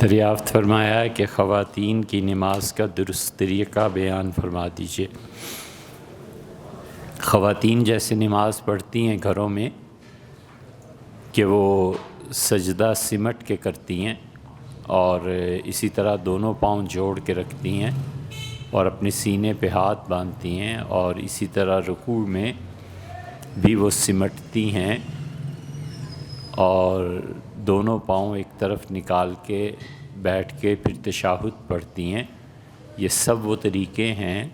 دریافت فرمایا کہ خواتین کی نماز کا درست طریقہ بیان فرما دیجیے۔ خواتین جیسے نماز پڑھتی ہیں گھروں میں کہ وہ سجدہ سمٹ کے کرتی ہیں اور اسی طرح دونوں پاؤں جوڑ کے رکھتی ہیں اور اپنے سینے پہ ہاتھ باندھتی ہیں اور اسی طرح رکوع میں بھی وہ سمٹتی ہیں اور دونوں پاؤں ایک طرف نکال کے بیٹھ کے پھر تشہد پڑھتی ہیں۔ یہ سب وہ طریقے ہیں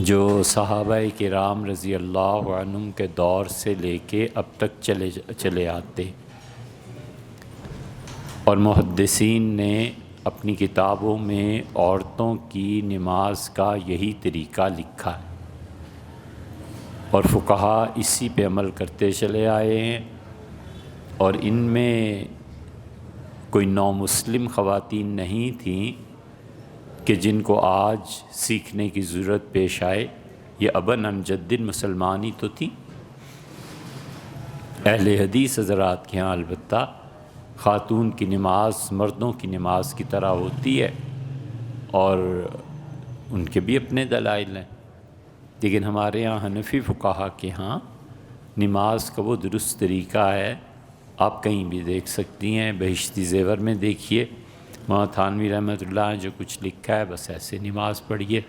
جو صحابہ کرام رضی اللہ عنہم کے دور سے لے کے اب تک چلے آتے، اور محدثین نے اپنی کتابوں میں عورتوں کی نماز کا یہی طریقہ لکھا ہے اور فقہا اسی پہ عمل کرتے چلے آئے ہیں، اور ان میں کوئی نومسلم خواتین نہیں تھیں کہ جن کو آج سیکھنے کی ضرورت پیش آئے۔ یہ اباً عن جد مسلمانی تو تھی۔ اہل حدیث حضرات کے ہاں البتہ خاتون کی نماز مردوں کی نماز کی طرح ہوتی ہے اور ان کے بھی اپنے دلائل ہیں، لیکن ہمارے ہاں حنفی فقہا کے ہاں نماز کا وہ درست طریقہ ہے۔ آپ کہیں بھی دیکھ سکتی ہیں، بہشتی زیور میں دیکھیے، مولانا تھانوی رحمۃ اللہ جو کچھ لکھا ہے بس ایسے نماز پڑھیے،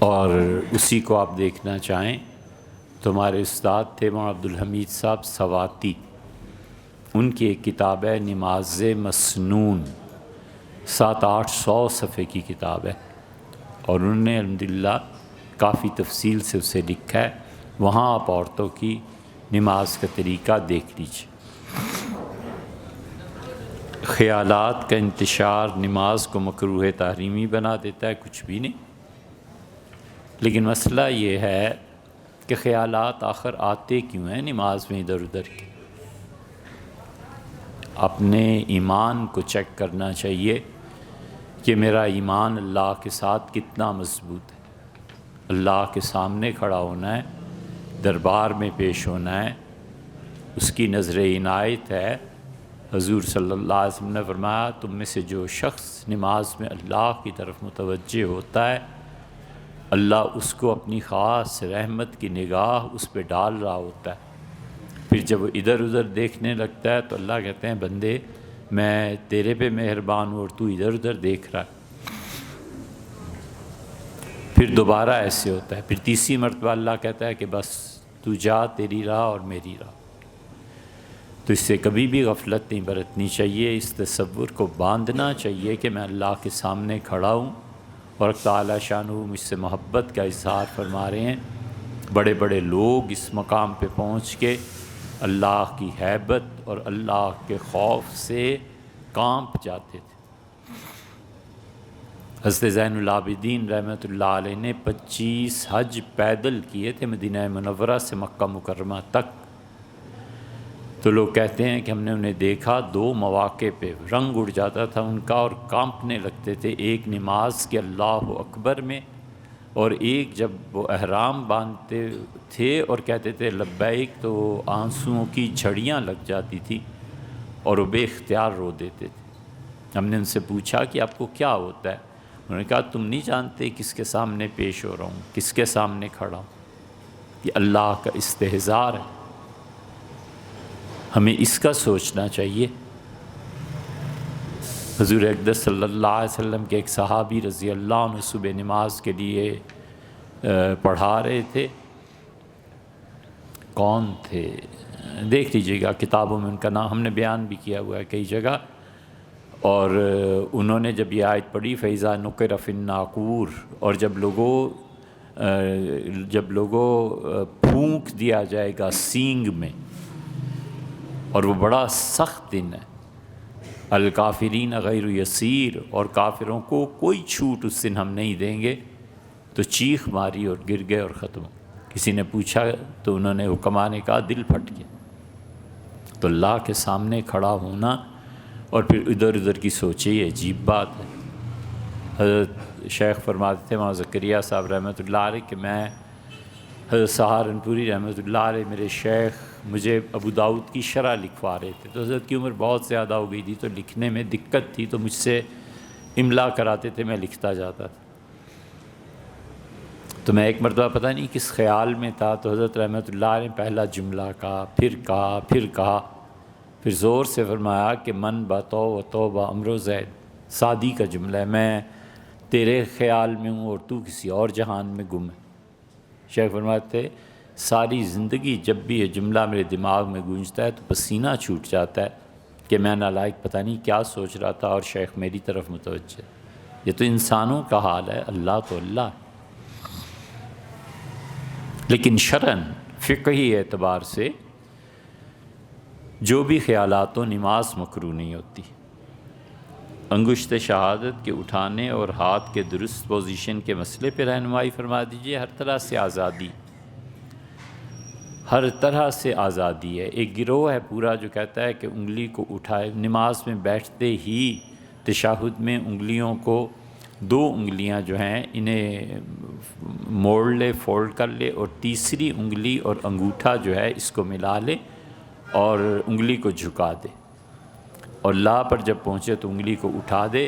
اور اسی کو آپ دیکھنا چاہیں تو ہمارے استاد تھے مولانا عبدالحمید صاحب سواتی، ان کی ایک کتاب ہے نماز مسنون، 700-800 صفحے کی کتاب ہے، اور انہوں نے الحمدللہ کافی تفصیل سے اسے لکھا ہے۔ وہاں آپ عورتوں کی نماز کا طریقہ دیکھ لیجیے۔ خیالات کا انتشار نماز کو مکروہ تحریمی بنا دیتا ہے، کچھ بھی نہیں، لیکن مسئلہ یہ ہے کہ خیالات آخر آتے کیوں ہیں نماز میں ادھر ادھر کے؟ اپنے ایمان کو چیک کرنا چاہیے کہ میرا ایمان اللہ کے ساتھ کتنا مضبوط ہے۔ اللہ کے سامنے کھڑا ہونا ہے، دربار میں پیش ہونا ہے، اس کی نظر عنایت ہے۔ حضور صلی اللہ علیہ وسلم نے فرمایا تم میں سے جو شخص نماز میں اللہ کی طرف متوجہ ہوتا ہے، اللہ اس کو اپنی خاص رحمت کی نگاہ اس پہ ڈال رہا ہوتا ہے۔ پھر جب وہ ادھر ادھر دیکھنے لگتا ہے تو اللہ کہتے ہیں بندے میں تیرے پہ مہربان ہوں اور تو ادھر ادھر دیکھ رہا ہے۔ پھر دوبارہ ایسے ہوتا ہے، پھر تیسری مرتبہ اللہ کہتا ہے کہ بس تو جا، تیری راہ اور میری راہ۔ تو اس سے کبھی بھی غفلت نہیں برتنی چاہیے، اس تصور کو باندھنا چاہیے کہ میں اللہ کے سامنے کھڑا ہوں اور تعالی شانہ مجھ سے محبت کا اظہار فرما رہے ہیں۔ بڑے بڑے لوگ اس مقام پہ پہنچ کے اللہ کی ہیبت اور اللہ کے خوف سے کانپ جاتے تھے۔ حضرت زین العابدین رحمۃ اللہ علیہ نے 25 حج پیدل کیے تھے مدینہ منورہ سے مکہ مکرمہ تک۔ تو لوگ کہتے ہیں کہ ہم نے انہیں دیکھا 2 مواقع پہ، رنگ اڑ جاتا تھا ان کا اور کانپنے لگتے تھے، ایک نماز کے اللہ اکبر میں، اور ایک جب وہ احرام باندھتے تھے اور کہتے تھے لبیک تو آنسوؤں کی جھڑیاں لگ جاتی تھی اور وہ بے اختیار رو دیتے تھے۔ ہم نے ان سے پوچھا کہ آپ کو کیا ہوتا ہے؟ انہوں نے کہا تم نہیں جانتے کس کے سامنے پیش ہو رہا ہوں، کس کے سامنے کھڑا ہوں، یہ اللہ کا استحضار ہے۔ ہمیں اس کا سوچنا چاہیے۔ حضور اقدس صلی اللہ علیہ وسلم کے ایک صحابی رضی اللہ عنہ صبح نماز کے لیے پڑھا رہے تھے، کون تھے دیکھ لیجیے گا، کتابوں میں ان کا نام ہم نے بیان بھی کیا ہوا ہے کئی جگہ، اور انہوں نے جب یہ آیت پڑھی فَإِذَا نُقِرَ فِي النَّاقُورِ، اور جب لوگوں پھونک دیا جائے گا سینگ میں، اور وہ بڑا سخت دن ہے، الکافرین غیر یسیر، اور کافروں کو کوئی چھوٹ اس دن ہم نہیں دیں گے، تو چیخ ماری اور گر گئے اور ختم ہو۔ کسی نے پوچھا تو انہوں نے حکماء نے کہا دل پھٹ گیا۔ تو اللہ کے سامنے کھڑا ہونا اور پھر ادھر ادھر کی سوچے، یہ عجیب بات ہے۔ حضرت شیخ فرماتے تھے مولانا زکریا صاحب رحمۃ اللہ علیہ کہ میں حضرت سہارنپوری رحمۃ اللہ علیہ میرے شیخ مجھے ابو داؤد کی شرح لکھوا رہے تھے، تو حضرت کی عمر بہت زیادہ ہو گئی تھی تو لکھنے میں دقت تھی، تو مجھ سے املا کراتے تھے، میں لکھتا جاتا تھا۔ تو میں ایک مرتبہ پتہ نہیں کس خیال میں تھا، تو حضرت رحمۃ اللہ نے پہلا جملہ کہا، پھر کہا، پھر زور سے فرمایا کہ من بتو و توبہ امرو زید، سعدی کا جملہ ہے، میں تیرے خیال میں ہوں اور تو کسی اور جہان میں گم ہے۔ شیخ فرماتے ساری زندگی جب بھی یہ جملہ میرے دماغ میں گونجتا ہے تو پسینہ چھوٹ جاتا ہے کہ میں نالائق پتہ نہیں کیا سوچ رہا تھا اور شیخ میری طرف متوجہ۔ یہ تو انسانوں کا حال ہے، اللہ تو اللہ ہے۔ لیکن شرعاً فقہی اعتبار سے جو بھی خیالات و نماز مکروہ نہیں ہوتی۔ انگشت شہادت کے اٹھانے اور ہاتھ کے درست پوزیشن کے مسئلے پہ رہنمائی فرما دیجئے۔ ہر طرح سے آزادی، ہر طرح سے آزادی ہے۔ ایک گروہ ہے پورا جو کہتا ہے کہ انگلی کو اٹھائے، نماز میں بیٹھتے ہی تشہد میں انگلیوں کو، دو انگلیاں جو ہیں انہیں موڑ لے، فولڈ کر لے، اور تیسری انگلی اور انگوٹھا جو ہے اس کو ملا لے اور انگلی کو جھکا دے، اور لا پر جب پہنچے تو انگلی کو اٹھا دے،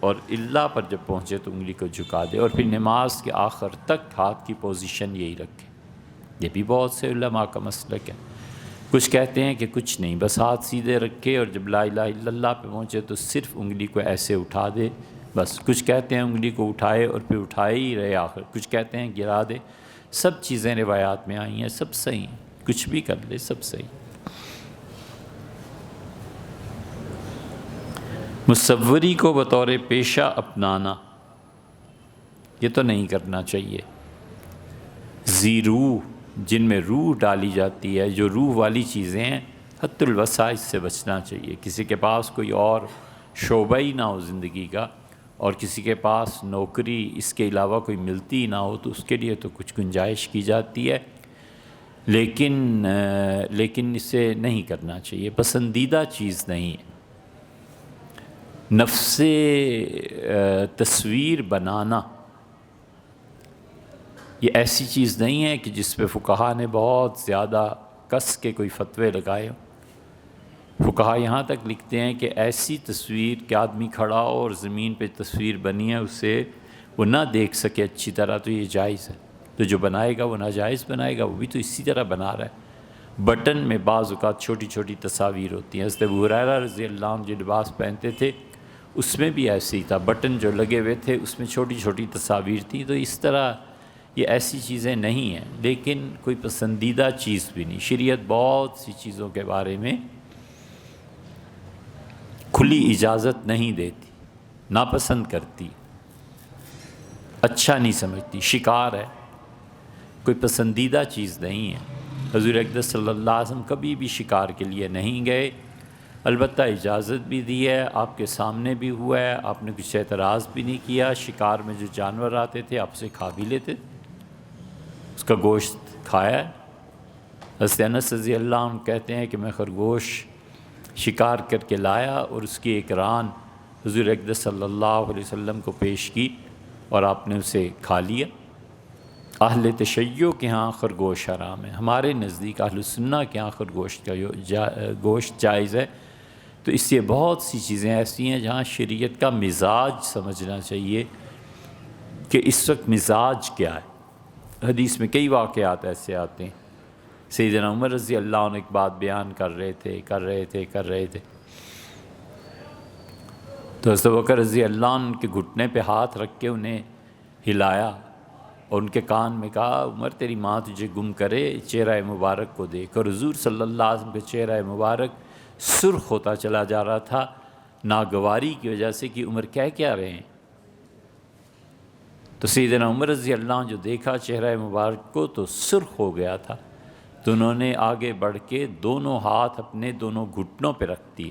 اور اللہ پر جب پہنچے تو انگلی کو جھکا دے، اور پھر نماز کے آخر تک ہاتھ کی پوزیشن یہی رکھے۔ یہ بھی بہت سے علماء کا مسلک ہے۔ کچھ کہتے ہیں کہ کچھ نہیں، بس ہاتھ سیدھے رکھے اور جب لا الہ الا اللہ پہ پہنچے تو صرف انگلی کو ایسے اٹھا دے بس۔ کچھ کہتے ہیں انگلی کو اٹھائے اور پھر اٹھائے ہی رہے آخر، کچھ کہتے ہیں گرا دے۔ سب چیزیں روایات میں آئی ہیں، سب صحیح ہیں، کچھ بھی کر لے سب صحیح۔ مصوری کو بطور پیشہ اپنانا یہ تو نہیں کرنا چاہیے۔ ذی روح، جن میں روح ڈالی جاتی ہے، جو روح والی چیزیں ہیں، حد الوسع اس سے بچنا چاہیے۔ کسی کے پاس کوئی اور شعبہ ہی نہ ہو زندگی کا، اور کسی کے پاس نوکری اس کے علاوہ کوئی ملتی ہی نہ ہو، تو اس کے لیے تو کچھ گنجائش کی جاتی ہے، لیکن اسے نہیں کرنا چاہیے، پسندیدہ چیز نہیں ہے۔ نفس تصویر بنانا یہ ایسی چیز نہیں ہے کہ جس پہ فقہا نے بہت زیادہ کس کے کوئی فتوے لگائے ہوں۔ فقہا یہاں تک لکھتے ہیں کہ ایسی تصویر کہ آدمی کھڑا ہو اور زمین پہ تصویر بنی ہے اسے وہ نہ دیکھ سکے اچھی طرح، تو یہ جائز ہے۔ تو جو بنائے گا وہ ناجائز بنائے گا، وہ بھی تو اسی طرح بنا رہا ہے۔ بٹن میں بعض اوقات چھوٹی چھوٹی تصاویر ہوتی ہیں۔ حضرت ابو ہریرہ رضی اللہ عنہ جو لباس پہنتے تھے اس میں بھی ایسے ہی تھا، بٹن جو لگے ہوئے تھے اس میں چھوٹی چھوٹی تصاویر تھیں۔ تو اس طرح یہ ایسی چیزیں نہیں ہیں، لیکن کوئی پسندیدہ چیز بھی نہیں۔ شریعت بہت سی چیزوں کے بارے میں کھلی اجازت نہیں دیتی، ناپسند کرتی، اچھا نہیں سمجھتی، شکار ہے، کوئی پسندیدہ چیز نہیں ہے۔ حضور اقدس صلی اللہ علیہ وسلم کبھی بھی شکار کے لیے نہیں گئے، البتہ اجازت بھی دی ہے، آپ کے سامنے بھی ہوا ہے، آپ نے کچھ اعتراض بھی نہیں کیا۔ شکار میں جو جانور آتے تھے آپ سے کھا بھی لیتے، اس کا گوشت کھایا ہے۔ حضرت انس رضی اللہ عنہ کہتے ہیں کہ میں خرگوش شکار کر کے لایا اور اس کی ایک ران حضور اقدس صلی اللہ علیہ وسلم کو پیش کی اور آپ نے اسے کھا لیا۔ اہل تشیع کے ہاں خرگوش حرام ہے، ہمارے نزدیک اہل سنہ کے ہاں خرگوش کا گوشت جائز ہے۔ تو اس سے بہت سی چیزیں ایسی ہیں جہاں شریعت کا مزاج سمجھنا چاہیے کہ اس وقت مزاج کیا ہے۔ حدیث میں کئی واقعات ایسے آتے ہیں۔ سیدنا عمر رضی اللہ عنہ ایک بات بیان کر رہے تھے تو حضرت بکر رضی اللہ عنہ کے گھٹنے پہ ہاتھ رکھ کے انہیں ہلایا اور ان کے کان میں کہا عمر تیری ماں تجھے گم کرے، چہرہ مبارک کو دیکھ۔ اور حضور صلی اللہ علیہ وسلم کے چہرہ مبارک سرخ ہوتا چلا جا رہا تھا ناگواری کی وجہ سے کہ عمر کہہ کیا رہے ہیں۔ تو سیدنا عمر رضی اللہ عنہ جو دیکھا چہرہ مبارک کو تو سرخ ہو گیا تھا، تو انہوں نے آگے بڑھ کے دونوں ہاتھ اپنے دونوں گھٹنوں پہ رکھ دیے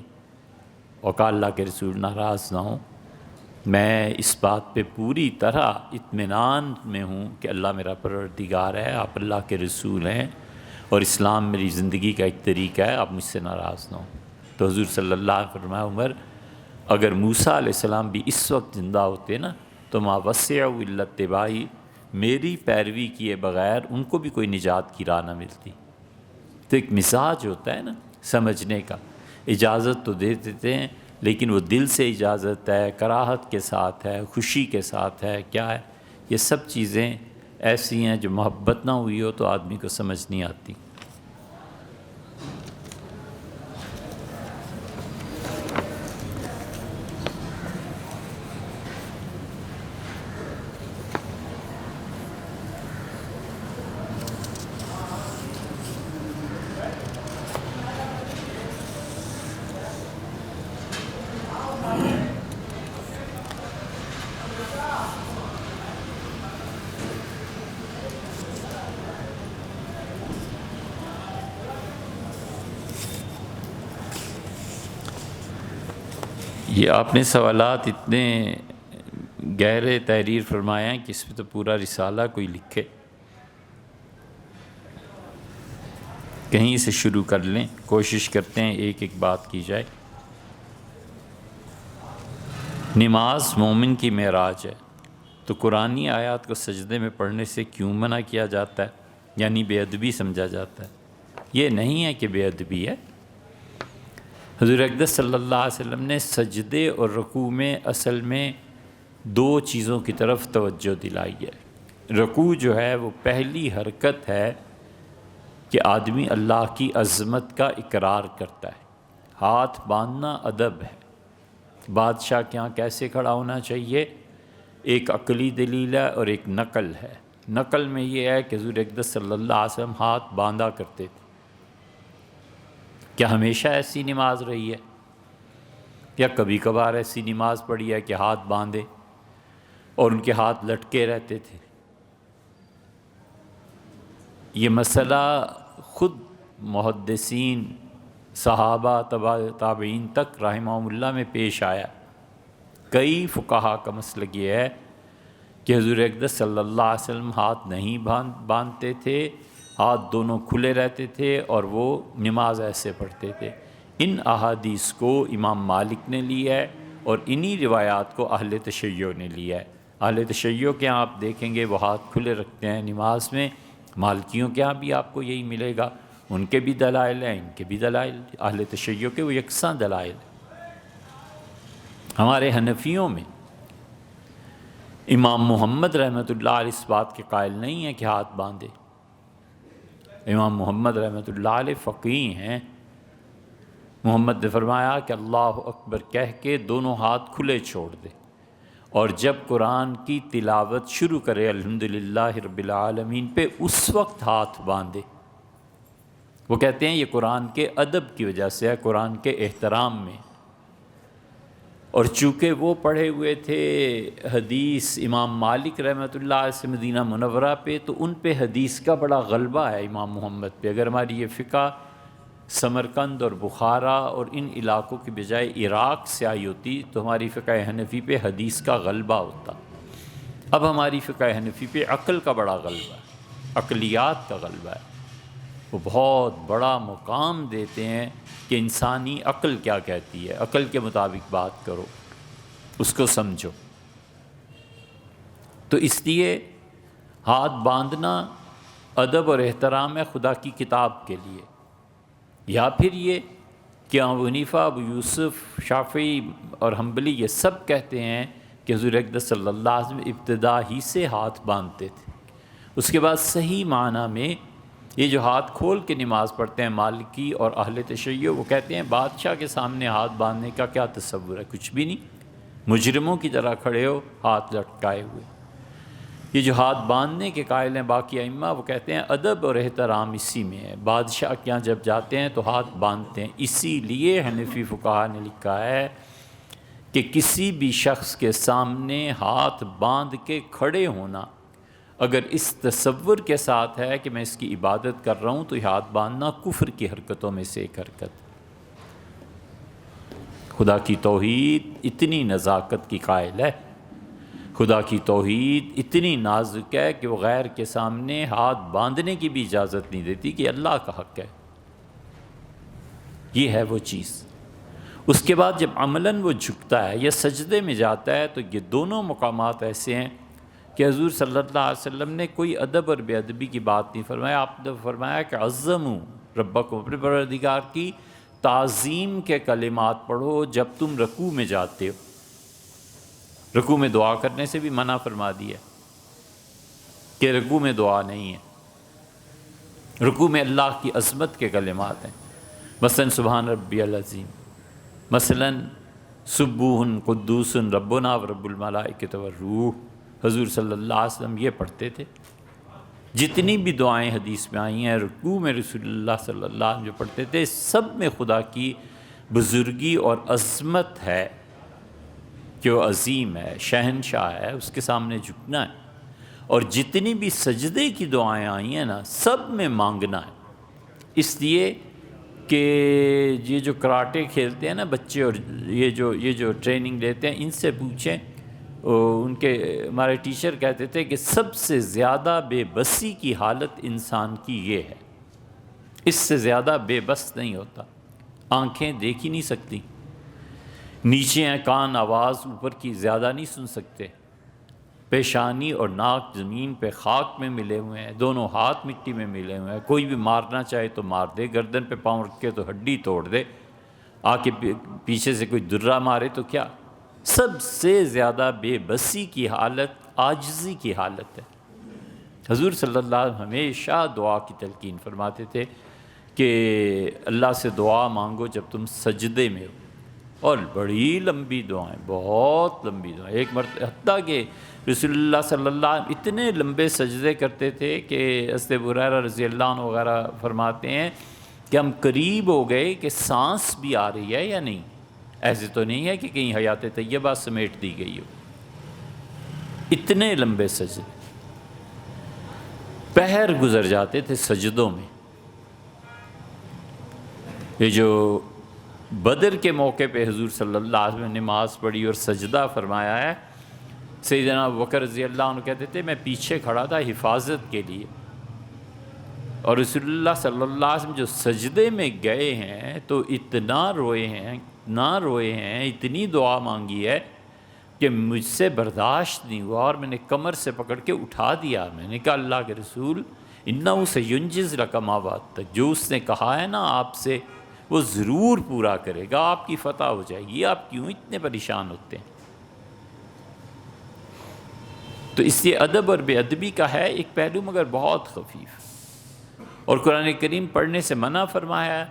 اور کہا اللہ کے رسول ناراض نہ ہوں، میں اس بات پہ پوری طرح اطمینان میں ہوں کہ اللہ میرا پروردگار ہے، آپ اللہ کے رسول ہیں اور اسلام میری زندگی کا ایک طریقہ ہے، آپ مجھ سے ناراض نہ ہوں۔ تو حضور صلی اللہ علیہ وسلم فرمایا عمر اگر موسیٰ علیہ السلام بھی اس وقت زندہ ہوتے نا تو ما وسعوا الا اتباعی، میری پیروی کیے بغیر ان کو بھی کوئی نجات کی راہ نہ ملتی۔ تو ایک مزاج ہوتا ہے نا سمجھنے کا، اجازت تو دے دیتے ہیں لیکن وہ دل سے اجازت ہے، کراہت کے ساتھ ہے، خوشی کے ساتھ ہے، کیا ہے، یہ سب چیزیں ایسی ہیں جو محبت نہ ہوئی ہو تو آدمی کو سمجھ نہیں آتی۔ یہ آپ نے سوالات اتنے گہرے تحریر فرمایا ہیں کہ اس پہ تو پورا رسالہ کوئی لکھے۔ کہیں سے شروع کر لیں، کوشش کرتے ہیں ایک ایک بات کی جائے۔ نماز مومن کی معراج ہے، تو قرآنی آیات کو سجدے میں پڑھنے سے کیوں منع کیا جاتا ہے، یعنی بے ادبی سمجھا جاتا ہے؟ یہ نہیں ہے کہ بے ادبی ہے۔ حضور اقدس صلی اللہ علیہ وسلم نے سجدے اور رکوع میں اصل میں دو چیزوں کی طرف توجہ دلائی ہے۔ رکوع جو ہے وہ پہلی حرکت ہے کہ آدمی اللہ کی عظمت کا اقرار کرتا ہے۔ ہاتھ باندھنا ادب ہے۔ بادشاہ کے یہاں کیسے کھڑا ہونا چاہیے؟ ایک عقلی دلیل ہے اور ایک نقل ہے۔ نقل میں یہ ہے کہ حضور اقدس صلی اللہ علیہ وسلم ہاتھ باندھا کرتے تھے۔ کیا ہمیشہ ایسی نماز رہی ہے یا کبھی کبھار ایسی نماز پڑھی ہے کہ ہاتھ باندھے اور ان کے ہاتھ لٹکے رہتے تھے؟ یہ مسئلہ خود محدثین، صحابہ، تابعین تک رحمہم اللہ میں پیش آیا۔ کئی فقہا کا مسلک یہ ہے کہ حضور اقدس صلی اللہ علیہ وسلم ہاتھ نہیں باندھتے تھے، ہاتھ دونوں کھلے رہتے تھے اور وہ نماز ایسے پڑھتے تھے۔ ان احادیث کو امام مالک نے لیا ہے اور انہی روایات کو اہل تشیع نے لیا ہے۔ اہل تشیع کے ہاں آپ دیکھیں گے وہ ہاتھ کھلے رکھتے ہیں نماز میں، مالکیوں کے ہاں بھی آپ کو یہی ملے گا، ان کے بھی دلائل ہیں، ان کے بھی دلائل، اہل تشیع کے وہ یکساں دلائل ہیں۔ ہمارے حنفیوں میں امام محمد رحمۃ اللہ علیہ اس بات کے قائل نہیں ہے کہ ہاتھ باندھے۔ امام محمد رحمۃ اللہ علیہ فقیہ ہیں۔ محمد نے فرمایا کہ اللہ اکبر کہہ کے دونوں ہاتھ کھلے چھوڑ دے، اور جب قرآن کی تلاوت شروع کرے الحمدللہ رب العالمین پہ، اس وقت ہاتھ باندھے۔ وہ کہتے ہیں یہ قرآن کے ادب کی وجہ سے ہے، قرآن کے احترام میں۔ اور چونکہ وہ پڑھے ہوئے تھے حدیث امام مالک رحمۃ اللہ علیہ سے مدینہ منورہ پہ، تو ان پہ حدیث کا بڑا غلبہ ہے امام محمد پہ۔ اگر ہماری یہ فقہ سمرقند اور بخارا اور ان علاقوں کی بجائے عراق سے آئی ہوتی تو ہماری فقہ حنفی پہ حدیث کا غلبہ ہوتا۔ اب ہماری فقہ حنفی پہ عقل کا بڑا غلبہ ہے، عقلیات کا غلبہ ہے۔ وہ بہت بڑا مقام دیتے ہیں کہ انسانی عقل کیا کہتی ہے، عقل کے مطابق بات کرو، اس کو سمجھو۔ تو اس لیے ہاتھ باندھنا ادب اور احترام ہے خدا کی کتاب کے لیے۔ یا پھر یہ کہ ابو حنیفہ، ابو یوسف، شافعی اور حنبلی یہ سب کہتے ہیں کہ حضور اقدس صلی اللہ علیہ وسلم ابتدا ہی سے ہاتھ باندھتے تھے۔ اس کے بعد صحیح معنی میں یہ جو ہاتھ کھول کے نماز پڑھتے ہیں مالکی اور اہل تشیع، وہ کہتے ہیں بادشاہ کے سامنے ہاتھ باندھنے کا کیا تصور ہے؟ کچھ بھی نہیں، مجرموں کی طرح کھڑے ہو ہاتھ لٹکائے ہوئے۔ یہ جو ہاتھ باندھنے کے قائل ہیں باقی ائمہ، وہ کہتے ہیں ادب اور احترام اسی میں ہے۔ بادشاہ کے یہاں جب جاتے ہیں تو ہاتھ باندھتے ہیں۔ اسی لیے حنفی فقہا نے لکھا ہے کہ کسی بھی شخص کے سامنے ہاتھ باندھ کے کھڑے ہونا اگر اس تصور کے ساتھ ہے کہ میں اس کی عبادت کر رہا ہوں، تو یہ ہاتھ باندھنا کفر کی حرکتوں میں سے ایک حرکت۔ خدا کی توحید اتنی نزاکت کی قائل ہے، خدا کی توحید اتنی نازک ہے کہ وہ غیر کے سامنے ہاتھ باندھنے کی بھی اجازت نہیں دیتی کہ اللہ کا حق ہے۔ یہ ہے وہ چیز۔ اس کے بعد جب عملاً وہ جھکتا ہے یا سجدے میں جاتا ہے، تو یہ دونوں مقامات ایسے ہیں کہ حضور صلی اللہ علیہ وسلم نے کوئی ادب اور بے ادبی کی بات نہیں فرمایا۔ آپ نے فرمایا کہ عظموا ربکم، اپنے پروردگار کی تعظیم کے کلمات پڑھو جب تم رکوع میں جاتے ہو۔ رکوع میں دعا کرنے سے بھی منع فرما دیا کہ رکوع میں دعا نہیں ہے، رکوع میں اللہ کی عظمت کے کلمات ہیں، مثلا سبحان ربی العظیم، مثلا سبوح قدوس ربنا ورب الملائکۃ والروح، حضور صلی اللہ علیہ وسلم یہ پڑھتے تھے۔ جتنی بھی دعائیں حدیث میں آئی ہیں رکوع میں رسول اللہ صلی اللہ علیہ وسلم جو پڑھتے تھے، سب میں خدا کی بزرگی اور عظمت ہے کہ وہ عظیم ہے، شہنشاہ ہے، اس کے سامنے جھکنا ہے۔ اور جتنی بھی سجدے کی دعائیں آئی ہیں نا، سب میں مانگنا ہے، اس لیے کہ یہ جو کراٹے کھیلتے ہیں نا بچے، اور یہ جو ٹریننگ لیتے ہیں، ان سے پوچھیں، ان کے ہمارے ٹیچر کہتے تھے کہ سب سے زیادہ بے بسی کی حالت انسان کی یہ ہے، اس سے زیادہ بے بس نہیں ہوتا۔ آنکھیں دیکھ ہی نہیں سکتی، نیچے ہیں کان، آواز اوپر کی زیادہ نہیں سن سکتے، پیشانی اور ناک زمین پہ خاک میں ملے ہوئے ہیں، دونوں ہاتھ مٹی میں ملے ہوئے ہیں، کوئی بھی مارنا چاہے تو مار دے، گردن پہ پاؤں رکھ کے تو ہڈی توڑ دے، آ کے پیچھے سے کوئی درہ مارے تو کیا۔ سب سے زیادہ بے بسی کی حالت عاجزی کی حالت ہے۔ حضور صلی اللہ علیہ وسلم ہمیشہ دعا کی تلقین فرماتے تھے کہ اللہ سے دعا مانگو جب تم سجدے میں ہو، اور بڑی لمبی دعائیں، بہت لمبی دعائیں، ایک مرتبہ حتیٰ کہ رسول اللہ صلی اللہ علیہ وسلم اتنے لمبے سجدے کرتے تھے کہ حضرت ابو ہریرہ رضی اللہ عنہ وغیرہ فرماتے ہیں کہ ہم قریب ہو گئے کہ سانس بھی آ رہی ہے یا نہیں، ایسے تو نہیں ہے کہ کہیں حیات طیبہ سمیٹ دی گئی ہو، اتنے لمبے سجدے، پہر گزر جاتے تھے سجدوں میں۔ یہ جو بدر کے موقع پہ حضور صلی اللہ علیہ وسلم نے نماز پڑھی اور سجدہ فرمایا ہے، سیدنا ابوبکر رضی اللہ عنہ کہتے تھے میں پیچھے کھڑا تھا حفاظت کے لیے، اور رسول اللہ صلی اللہ علیہ وسلم جو سجدے میں گئے ہیں تو اتنا روئے ہیں، اتنی دعا مانگی ہے کہ مجھ سے برداشت نہیں ہوا، اور میں نے کمر سے پکڑ کے اٹھا دیا۔ میں نے کہا اللہ کے رسول انہو سینجز لک ما وعدتک، جو اس نے کہا ہے نا آپ سے وہ ضرور پورا کرے گا، آپ کی فتح ہو جائے گی، آپ کیوں اتنے پریشان ہوتے ہیں؟ تو اس لیے ادب اور بے ادبی کا ہے ایک پہلو، مگر بہت خفیف، اور قرآن کریم پڑھنے سے منع فرمایا ہے،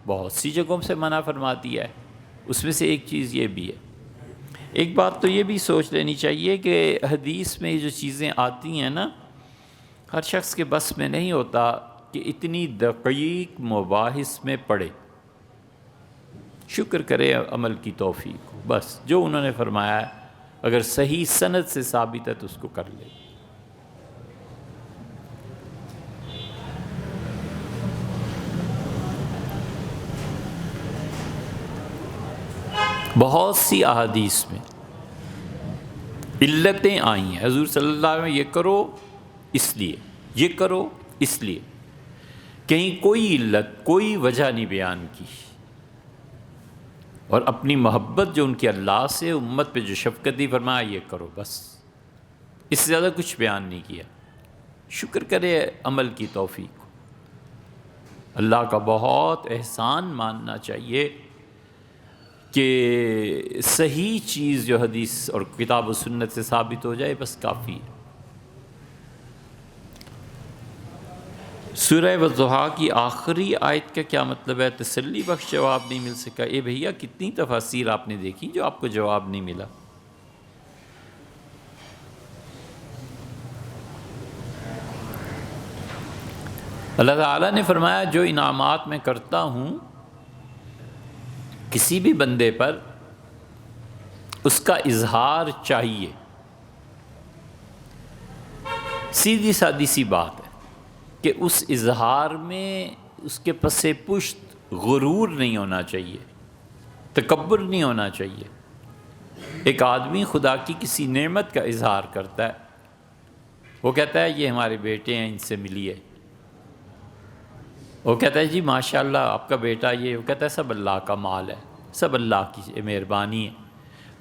بہت سی جگہوں سے منع فرما دیا ہے، اس میں سے ایک چیز یہ بھی ہے۔ ایک بات تو یہ بھی سوچ لینی چاہیے کہ حدیث میں یہ جو چیزیں آتی ہیں نا، ہر شخص کے بس میں نہیں ہوتا کہ اتنی دقیق مباحث میں پڑھے۔ شکر کرے عمل کی توفیق کو، بس جو انہوں نے فرمایا ہے اگر صحیح سند سے ثابت ہے تو اس کو کر لے۔ بہت سی احادیث میں علتیں آئی ہیں، حضور صلی اللہ علیہ وسلم یہ کرو اس لیے، یہ کرو اس لیے، کہیں کوئی علت، کوئی وجہ نہیں بیان کی، اور اپنی محبت جو ان کی اللہ سے، امت پہ جو شفقت دی، فرمایا یہ کرو، بس اس سے زیادہ کچھ بیان نہیں کیا۔ شکر کرے عمل کی توفیق کو، اللہ کا بہت احسان ماننا چاہیے کہ صحیح چیز جو حدیث اور کتاب و سنت سے ثابت ہو جائے بس کافی ہے۔ سورہ والضحیٰ کی آخری آیت کا کیا مطلب ہے؟ تسلی بخش جواب نہیں مل سکا۔ اے بھیا کتنی تفاسیر آپ نے دیکھی جو آپ کو جواب نہیں ملا؟ اللہ تعالیٰ نے فرمایا جو انعامات میں کرتا ہوں کسی بھی بندے پر اس کا اظہار چاہیے۔ سیدھی سادی سی بات ہے کہ اس اظہار میں اس کے پس پشت غرور نہیں ہونا چاہیے، تکبر نہیں ہونا چاہیے۔ ایک آدمی خدا کی کسی نعمت کا اظہار کرتا ہے، وہ کہتا ہے یہ ہمارے بیٹے ہیں، ان سے ملیے، وہ کہتا ہے جی ماشاءاللہ آپ کا بیٹا یہ، وہ کہتا ہے سب اللہ کا مال ہے، سب اللہ کی مہربانی ہے۔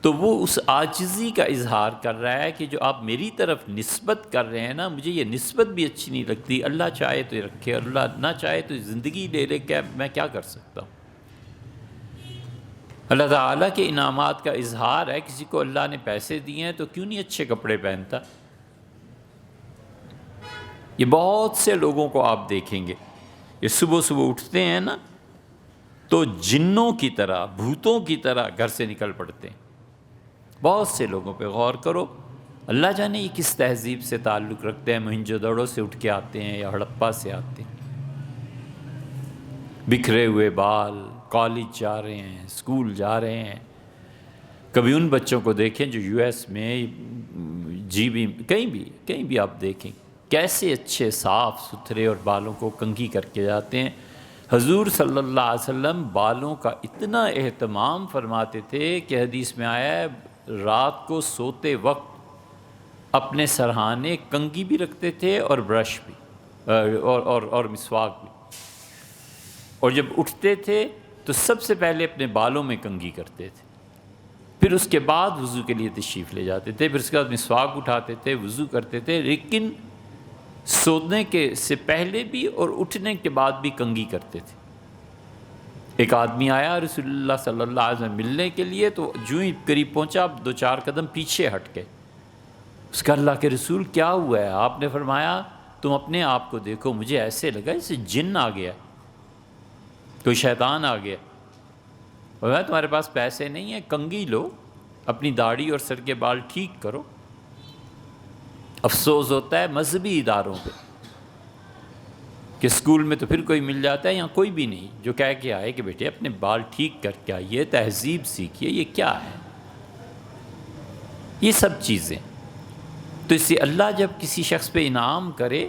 تو وہ اس عاجزی کا اظہار کر رہا ہے کہ جو آپ میری طرف نسبت کر رہے ہیں نا، مجھے یہ نسبت بھی اچھی نہیں لگتی، اللہ چاہے تو رکھے اور اللہ نہ چاہے تو زندگی لے لے کے میں کیا کر سکتا ہوں۔ اللہ تعالیٰ کے انعامات کا اظہار ہے، کسی کو اللہ نے پیسے دیے ہیں تو کیوں نہیں اچھے کپڑے پہنتا؟ یہ بہت سے لوگوں کو آپ دیکھیں گے، یہ صبح صبح اٹھتے ہیں نا تو جنوں کی طرح، بھوتوں کی طرح گھر سے نکل پڑتے ہیں۔ بہت سے لوگوں پہ غور کرو، اللہ جانے یہ کس تہذیب سے تعلق رکھتے ہیں، موہنجو دڑو سے اٹھ کے آتے ہیں یا ہڑپا سے آتے ہیں، بکھرے ہوئے بال، کالج جا رہے ہیں، اسکول جا رہے ہیں۔ کبھی ان بچوں کو دیکھیں جو یو ایس میں جی بی کہیں بھی آپ دیکھیں کیسے اچھے صاف ستھرے اور بالوں کو کنگھی کر کے جاتے ہیں۔ حضور صلی اللہ علیہ وسلم بالوں کا اتنا اہتمام فرماتے تھے کہ حدیث میں آیا ہے رات کو سوتے وقت اپنے سرہانے کنگھی بھی رکھتے تھے اور برش بھی اور مسواک بھی، اور جب اٹھتے تھے تو سب سے پہلے اپنے بالوں میں کنگھی کرتے تھے، پھر اس کے بعد وضو کے لیے تشریف لے جاتے تھے، پھر اس کے بعد مسواک اٹھاتے تھے، وضو کرتے تھے، لیکن سونے کے سے پہلے بھی اور اٹھنے کے بعد بھی کنگھی کرتے تھے۔ ایک آدمی آیا رسول اللہ صلی اللہ علیہ وسلم ملنے کے لیے، تو جو ہی قریب پہنچا 2-4 قدم پیچھے ہٹ گئے۔ اس کا اللہ کے رسول کیا ہوا ہے؟ آپ نے فرمایا تم اپنے آپ کو دیکھو، مجھے ایسے لگا جیسے جن آ گیا، کوئی شیطان آ گیا۔ اور تمہارے پاس پیسے نہیں ہیں، کنگھی لو، اپنی داڑھی اور سر کے بال ٹھیک کرو۔ افسوس ہوتا ہے مذہبی اداروں پہ کہ اسکول میں تو پھر کوئی مل جاتا ہے، یہاں کوئی بھی نہیں جو کہہ کے آئے کہ بیٹے اپنے بال ٹھیک کر کے آئیے، تہذیب سیکھیے۔ یہ کیا ہے؟ یہ سب چیزیں تو اس سے اللہ جب کسی شخص پہ انعام کرے،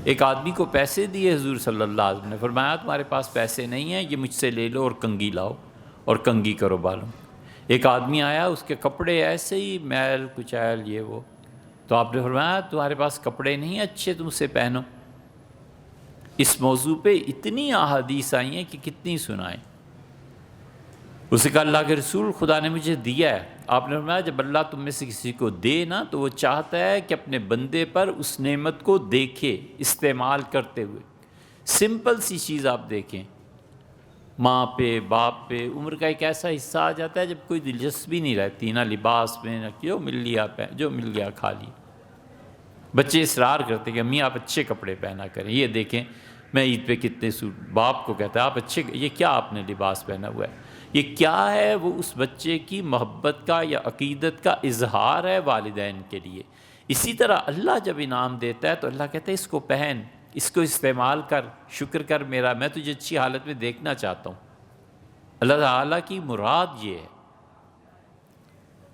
ایک آدمی کو پیسے دیے حضور صلی اللہ علیہ وسلم نے فرمایا تمہارے پاس پیسے نہیں ہیں، یہ مجھ سے لے لو اور کنگھی لاؤ اور کنگھی کرو بالوں۔ ایک آدمی آیا، اس کے کپڑے ایسے ہی میل کچیل یہ وہ، تو آپ نے فرمایا تمہارے پاس کپڑے نہیں اچھے، تم اسے پہنو۔ اس موضوع پہ اتنی احادیث آئی ہیں کہ کتنی سنائیں۔ اسے کہا اللہ کے رسول خدا نے مجھے دیا ہے۔ آپ نے فرمایا جب اللہ تم میں سے کسی کو دے نا تو وہ چاہتا ہے کہ اپنے بندے پر اس نعمت کو دیکھے استعمال کرتے ہوئے۔ سمپل سی چیز آپ دیکھیں، ماں پہ باپ پہ عمر کا ایک ایسا حصہ آ جاتا ہے جب کوئی دلچسپی نہیں رہتی، نہ لباس میں، نہ جو مل گیا کھا لیا۔ بچے اصرار کرتے کہ امی آپ اچھے کپڑے پہنا کریں، یہ دیکھیں میں عید پہ کتنے سوٹ، باپ کو کہتا ہے آپ اچھے، یہ کیا آپ نے لباس پہنا ہوا ہے؟ یہ کیا ہے؟ وہ اس بچے کی محبت کا یا عقیدت کا اظہار ہے والدین کے لیے۔ اسی طرح اللہ جب انعام دیتا ہے تو اللہ کہتا ہے اس کو پہن، اس کو استعمال کر، شکر کر میرا، میں تجھے اچھی حالت میں دیکھنا چاہتا ہوں۔ اللہ تعالیٰ کی مراد یہ ہے۔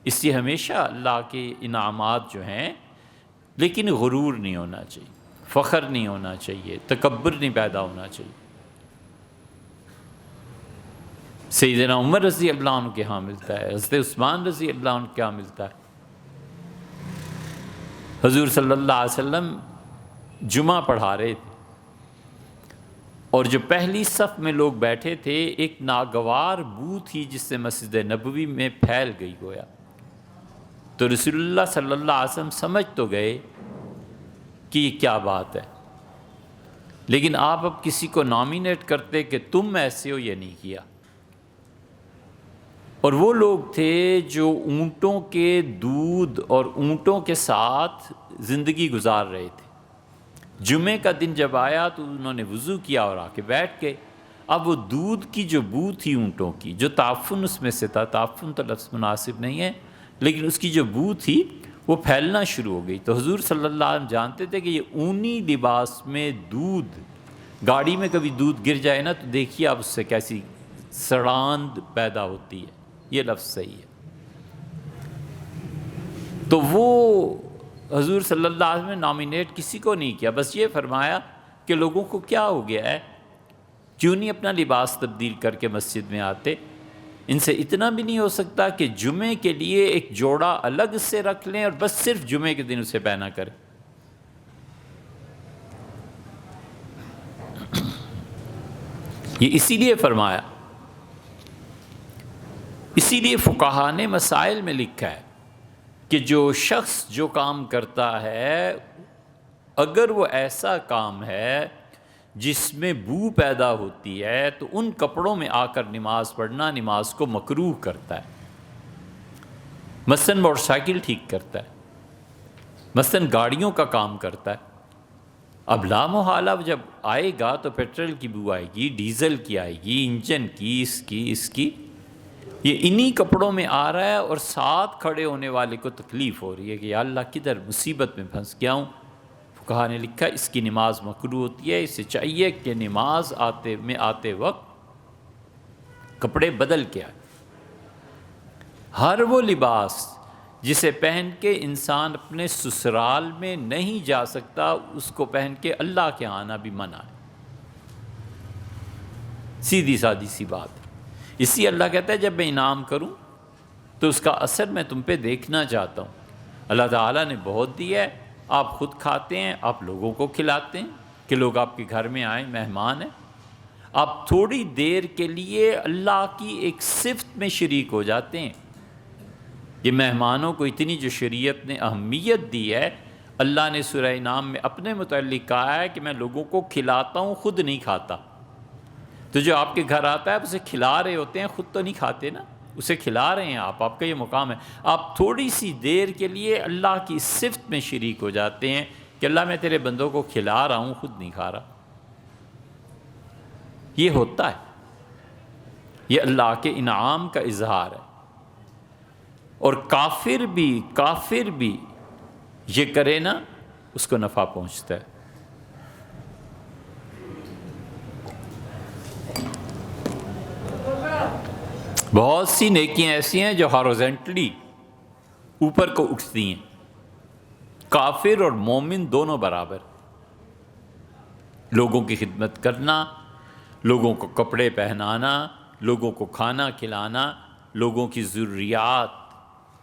اس لیے ہمیشہ اللہ کے انعامات جو ہیں، لیکن غرور نہیں ہونا چاہیے، فخر نہیں ہونا چاہیے، تکبر نہیں پیدا ہونا چاہیے۔ سیدنا عمر رضی اللہ عنہ کے ہاں ملتا ہے، حضرت عثمان رضی اللہ عنہ کے ہاں ملتا ہے۔ حضور صلی اللہ علیہ وسلم جمعہ پڑھا رہے تھے اور جو پہلی صف میں لوگ بیٹھے تھے، ایک ناگوار بو تھی جس سے مسجد نبوی میں پھیل گئی گویا۔ تو رسول اللہ صلی اللہ علیہ وسلم سمجھ تو گئے کہ یہ کیا بات ہے، لیکن آپ اب کسی کو نامینیٹ کرتے کہ تم ایسے ہو، یہ نہیں کیا۔ اور وہ لوگ تھے جو اونٹوں کے دودھ اور اونٹوں کے ساتھ زندگی گزار رہے تھے۔ جمعے کا دن جب آیا تو انہوں نے وضو کیا اور آ کے بیٹھ گئے۔ اب وہ دودھ کی جو بو تھی اونٹوں کی، جو تعفن اس میں سے تھا، تعفن تو لفظ مناسب نہیں ہے، لیکن اس کی جو بو تھی وہ پھیلنا شروع ہو گئی۔ تو حضور صلی اللہ علیہ وسلم جانتے تھے کہ یہ اونی لباس میں دودھ، گاڑی میں کبھی دودھ گر جائے نا تو دیکھیے آپ اس سے کیسی سڑاند پیدا ہوتی ہے، یہ لفظ صحیح ہے۔ تو وہ حضور صلی اللہ علیہ وسلم نے نامینیٹ کسی کو نہیں کیا، بس یہ فرمایا کہ لوگوں کو کیا ہو گیا ہے، کیوں نہیں اپنا لباس تبدیل کر کے مسجد میں آتے؟ ان سے اتنا بھی نہیں ہو سکتا کہ جمعے کے لیے ایک جوڑا الگ سے رکھ لیں اور بس صرف جمعے کے دن اسے پہنا کریں؟ یہ اسی لیے فرمایا اسی لیے فقہا نے مسائل میں لکھا ہے کہ جو شخص جو کام کرتا ہے اگر وہ ایسا کام ہے جس میں بو پیدا ہوتی ہے تو ان کپڑوں میں آ کر نماز پڑھنا نماز کو مکروہ کرتا ہے۔ مثلاً موٹر سائیکل ٹھیک کرتا ہے، مثلاً گاڑیوں کا کام کرتا ہے۔ اب لا محالہ جب آئے گا تو پیٹرول کی بو آئے گی، ڈیزل کی آئے گی، انجن کی، اس کی یہ انہی کپڑوں میں آ رہا ہے، اور ساتھ کھڑے ہونے والے کو تکلیف ہو رہی ہے کہ یا اللہ کدھر مصیبت میں پھنس گیا ہوں۔ فقہا نے لکھا اس کی نماز مکروہ ہوتی ہے، اسے چاہیے کہ نماز آتے وقت کپڑے بدل کے آئے۔ ہر وہ لباس جسے پہن کے انسان اپنے سسرال میں نہیں جا سکتا اس کو پہن کے اللہ کے آنا بھی منع ہے۔ سیدھی سادی سی بات ہے۔ اسی اللہ کہتا ہے جب میں انعام کروں تو اس کا اثر میں تم پہ دیکھنا چاہتا ہوں۔ اللہ تعالیٰ نے بہت دیا ہے، آپ خود کھاتے ہیں، آپ لوگوں کو کھلاتے ہیں کہ لوگ آپ کے گھر میں آئیں، مہمان ہیں۔ آپ تھوڑی دیر کے لیے اللہ کی ایک صفت میں شریک ہو جاتے ہیں۔ یہ مہمانوں کو اتنی جو شریعت نے اہمیت دی ہے، اللہ نے سورہ انعام میں اپنے متعلق کہا ہے کہ میں لوگوں کو کھلاتا ہوں، خود نہیں کھاتا۔ تو جو آپ کے گھر آتا ہے آپ اسے کھلا رہے ہوتے ہیں، خود تو نہیں کھاتے نا، اسے کھلا رہے ہیں آپ کا یہ مقام ہے۔ آپ تھوڑی سی دیر کے لیے اللہ کی صفت میں شریک ہو جاتے ہیں کہ اللہ میں تیرے بندوں کو کھلا رہا ہوں، خود نہیں کھا رہا۔ یہ ہوتا ہے، یہ اللہ کے انعام کا اظہار ہے۔ اور کافر بھی یہ کرے نا، اس کو نفع پہنچتا ہے۔ بہت سی نیکیاں ایسی ہیں جو ہارزنٹلی اوپر کو اٹھتی ہیں۔ کافر اور مومن دونوں برابر، لوگوں کی خدمت کرنا، لوگوں کو کپڑے پہنانا، لوگوں کو کھانا کھلانا، لوگوں کی ضروریات،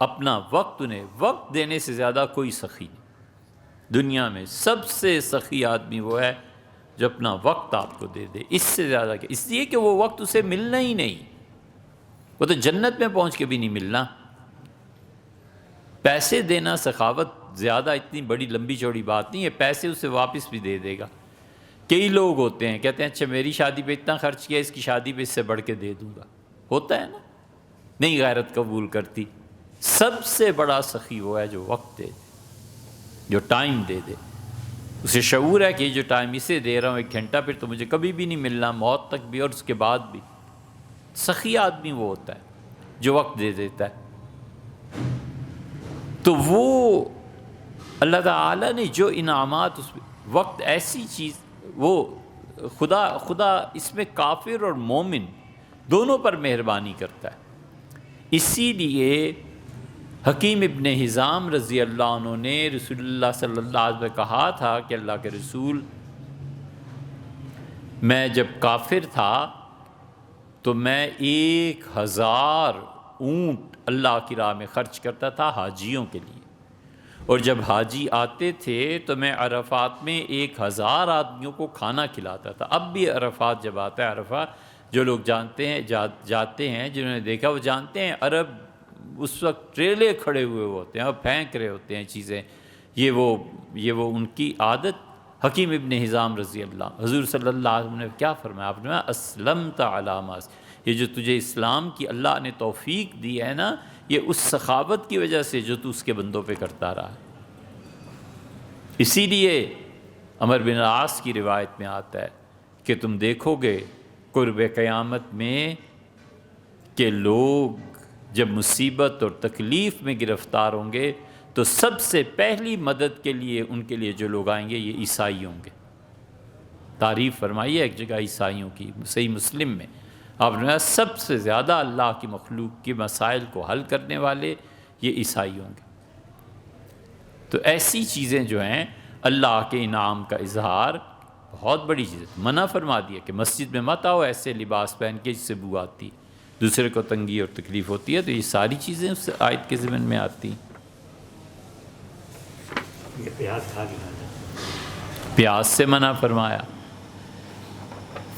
اپنا وقت، انہیں وقت دینے سے زیادہ کوئی سخی نہیں۔ دنیا میں سب سے سخی آدمی وہ ہے جو اپنا وقت آپ کو دے دے، اس سے زیادہ کہ اس لیے کہ وہ وقت اسے ملنا ہی نہیں، وہ تو جنت میں پہنچ کے بھی نہیں ملنا۔ پیسے دینا سخاوت زیادہ اتنی بڑی لمبی چوڑی بات نہیں ہے، پیسے اسے واپس بھی دے دے گا۔ کئی لوگ ہوتے ہیں کہتے ہیں اچھا میری شادی پہ اتنا خرچ کیا، اس کی شادی پہ اس سے بڑھ کے دے دوں گا، ہوتا ہے نا، نہیں غیرت قبول کرتی۔ سب سے بڑا سخی وہ ہے جو وقت دے دے، جو ٹائم دے دے، اسے شعور ہے کہ یہ جو ٹائم اسے دے رہا ہوں 1 گھنٹہ، پھر تو مجھے کبھی بھی نہیں ملنا، موت تک بھی اور اس کے بعد بھی۔ سخی آدمی وہ ہوتا ہے جو وقت دے دیتا ہے۔ تو وہ اللہ تعالیٰ نے جو انعامات اس وقت ایسی چیز، وہ خدا اس میں کافر اور مومن دونوں پر مہربانی کرتا ہے۔ اسی لیے حکیم ابن حزام رضی اللہ عنہ نے رسول اللہ صلی اللہ علیہ وسلم کہا تھا کہ اللہ کے رسول، میں جب کافر تھا تو میں 1000 اونٹ اللہ کی راہ میں خرچ کرتا تھا حاجیوں کے لیے، اور جب حاجی آتے تھے تو میں عرفات میں 1000 آدمیوں کو کھانا کھلاتا تھا۔ اب بھی عرفات جب آتا ہے، عرفہ جو لوگ جانتے ہیں جاتے ہیں، جنہوں نے دیکھا وہ جانتے ہیں، عرب اس وقت ٹریلے کھڑے ہوئے ہوتے ہیں اور پھینک رہے ہوتے ہیں چیزیں، یہ وہ ان کی عادت۔ حکیم ابن حزام رضی اللہ، حضور صلی اللہ علیہ وسلم نے کیا فرمایا؟ آپ نے فرمایا اسلمت علی ما، یہ جو تجھے اسلام کی اللہ نے توفیق دی ہے نا، یہ اس سخاوت کی وجہ سے جو تو اس کے بندوں پہ کرتا رہا ہے۔ اسی لیے عمر بن العاص کی روایت میں آتا ہے کہ تم دیکھو گے قرب قیامت میں کہ لوگ جب مصیبت اور تکلیف میں گرفتار ہوں گے تو سب سے پہلی مدد کے لیے ان کے لیے جو لوگ آئیں گے یہ عیسائی ہوں گے۔ تعریف فرمائی ہے ایک جگہ عیسائیوں کی، صحیح مسلم میں آپ نے سب سے زیادہ اللہ کی مخلوق کے مسائل کو حل کرنے والے یہ عیسائی ہوں گے۔ تو ایسی چیزیں جو ہیں اللہ کے انعام کا اظہار بہت بڑی چیز ہے۔ منع فرما دیا کہ مسجد میں مت آؤ ایسے لباس پہن کے جس سے بو آتی ہے، دوسرے کو تنگی اور تکلیف ہوتی ہے، تو یہ ساری چیزیں اس آیت کے ضمن میں آتی ہیں۔ پیاس سے منع فرمایا،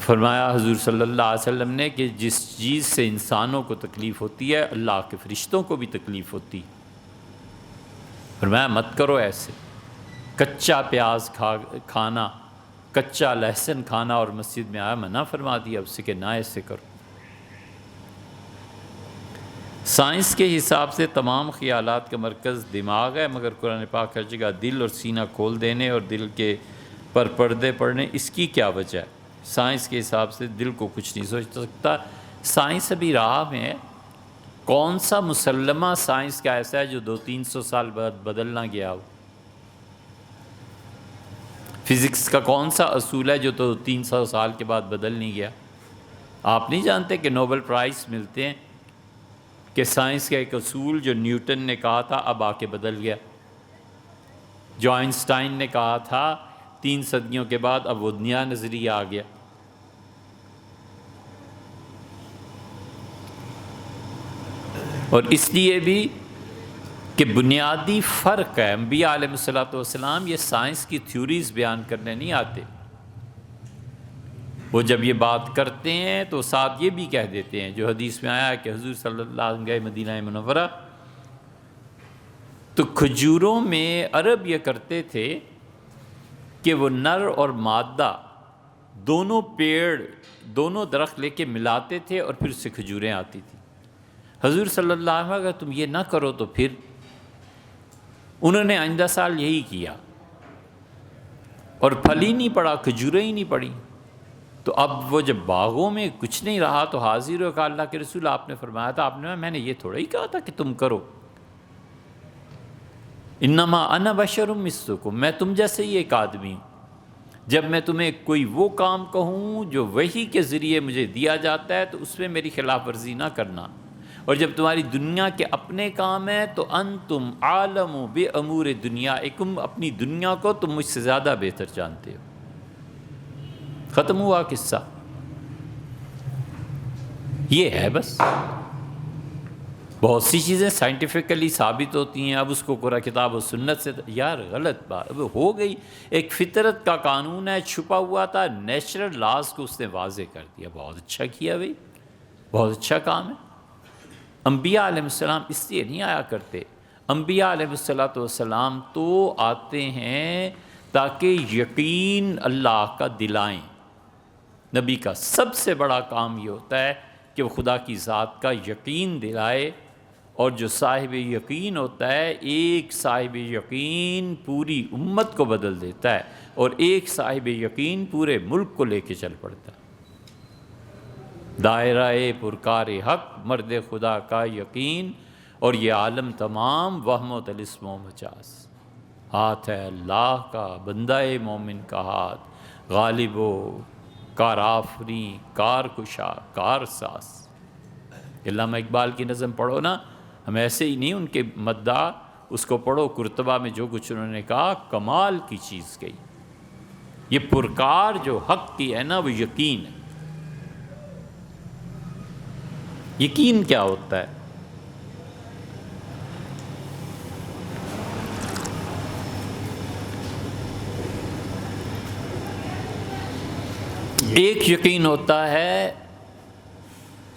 فرمایا حضور صلی اللہ علیہ وسلم نے کہ جس چیز سے انسانوں کو تکلیف ہوتی ہے اللہ کے فرشتوں کو بھی تکلیف ہوتی. فرمایا مت کرو ایسے. کچا پیاز کھانا، کچا لہسن کھانا، اور مسجد میں آیا منع فرما دیا اس سے کہ نہ ایسے کرو. سائنس کے حساب سے تمام خیالات کا مرکز دماغ ہے، مگر قرآن پاک ہر جگہ دل اور سینہ کھول دینے اور دل کے پر پردے پڑنے، اس کی کیا وجہ ہے؟ سائنس کے حساب سے دل کو کچھ نہیں سوچ سکتا. سائنس ابھی راہ میں ہے. کون سا مسلمہ سائنس کا ایسا ہے جو 200-300 سال بعد بدل نہ گیا ہو؟ فزکس کا کون سا اصول ہے جو 300 سال کے بعد بدل نہیں گیا؟ آپ نہیں جانتے کہ نوبل پرائز ملتے ہیں کہ سائنس کا ایک اصول جو نیوٹن نے کہا تھا اب آ کے بدل گیا، جو آئنسٹائن نے کہا تھا 3 صدیوں کے بعد اب وہ نیا نظریہ آ گیا. اور اس لیے بھی کہ بنیادی فرق ہے. انبیاء علیہ الصلوۃ والسلام یہ سائنس کی تھیوریز بیان کرنے نہیں آتے. وہ جب یہ بات کرتے ہیں تو ساتھ یہ بھی کہہ دیتے ہیں جو حدیث میں آیا ہے کہ حضور صلی اللہ علیہ وسلم گئے مدینہ منورہ تو کھجوروں میں عرب یہ کرتے تھے کہ وہ نر اور مادہ دونوں پیڑ، دونوں درخت لے کے ملاتے تھے اور پھر اس سے کھجوریں آتی تھیں. حضور صلی اللہ علیہ وسلم اگر تم یہ نہ کرو تو پھر انہوں نے آئندہ سال یہی کیا اور پھل ہی نہیں پڑا، کھجوریں ہی نہیں پڑی. تو اب وہ جب باغوں میں کچھ نہیں رہا تو حاضر ہو کہا اللہ کے رسول آپ نے فرمایا تھا، آپ نے میں نے یہ تھوڑا ہی کہا تھا کہ تم کرو. انما انا بشر مثلکم، میں تم جیسے ہی ایک آدمی ہوں. جب میں تمہیں کوئی وہ کام کہوں جو وحی کے ذریعے مجھے دیا جاتا ہے تو اس میں میری خلاف ورزی نہ کرنا، اور جب تمہاری دنیا کے اپنے کام ہیں تو انتم عالم بامور دنیاکم، اپنی دنیا کو تم مجھ سے زیادہ بہتر جانتے ہو. ختم ہوا قصہ. یہ ہے بس. بہت سی چیزیں سائنٹیفکلی ثابت ہوتی ہیں، اب اس کو قرآن کتاب و سنت سے یار غلط بات اب ہو گئی. ایک فطرت کا قانون ہے چھپا ہوا تھا، نیچرل لاز کو اس نے واضح کر دیا. بہت اچھا کیا بھائی، بہت اچھا کام ہے. انبیاء علیہ السلام اس لیے نہیں آیا کرتے. انبیاء علیہ السلام تو آتے ہیں تاکہ یقین اللہ کا دلائیں. نبی کا سب سے بڑا کام یہ ہوتا ہے کہ وہ خدا کی ذات کا یقین دلائے، اور جو صاحب یقین ہوتا ہے، ایک صاحب یقین پوری امت کو بدل دیتا ہے، اور ایک صاحب یقین پورے ملک کو لے کے چل پڑتا ہے. دائرہ پرکار حق مرد خدا کا یقین، اور یہ عالم تمام وہم و طلسم و مجاز. ہاتھ ہے اللہ کا، بندہ مومن کا ہاتھ، غالب و کار آفریں، کار کشا، کار ساز. علامہ اقبال کی نظم پڑھو نا، ہم ایسے ہی نہیں ان کے مداح، اس کو پڑھو. قرطبہ میں جو کچھ انہوں نے کہا کمال کی چیز کہی. یہ پرکار جو حق کی ہے نا وہ یقین ہے. یقین کیا ہوتا ہے؟ ایک یقین ہوتا ہے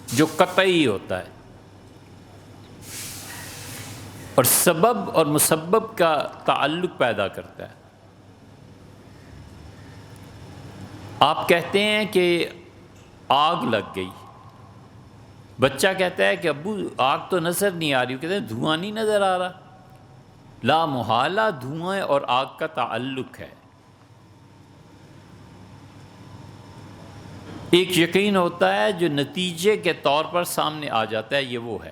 جو قطعی ہوتا ہے اور سبب اور مسبب کا تعلق پیدا کرتا ہے. آپ کہتے ہیں کہ آگ لگ گئی، بچہ کہتا ہے کہ ابو آگ تو نظر نہیں آ رہی، وہ کہتے ہیں دھواں نہیں نظر آ رہا. لا محالہ دھواں اور آگ کا تعلق ہے. ایک یقین ہوتا ہے جو نتیجے کے طور پر سامنے آ جاتا ہے، یہ وہ ہے.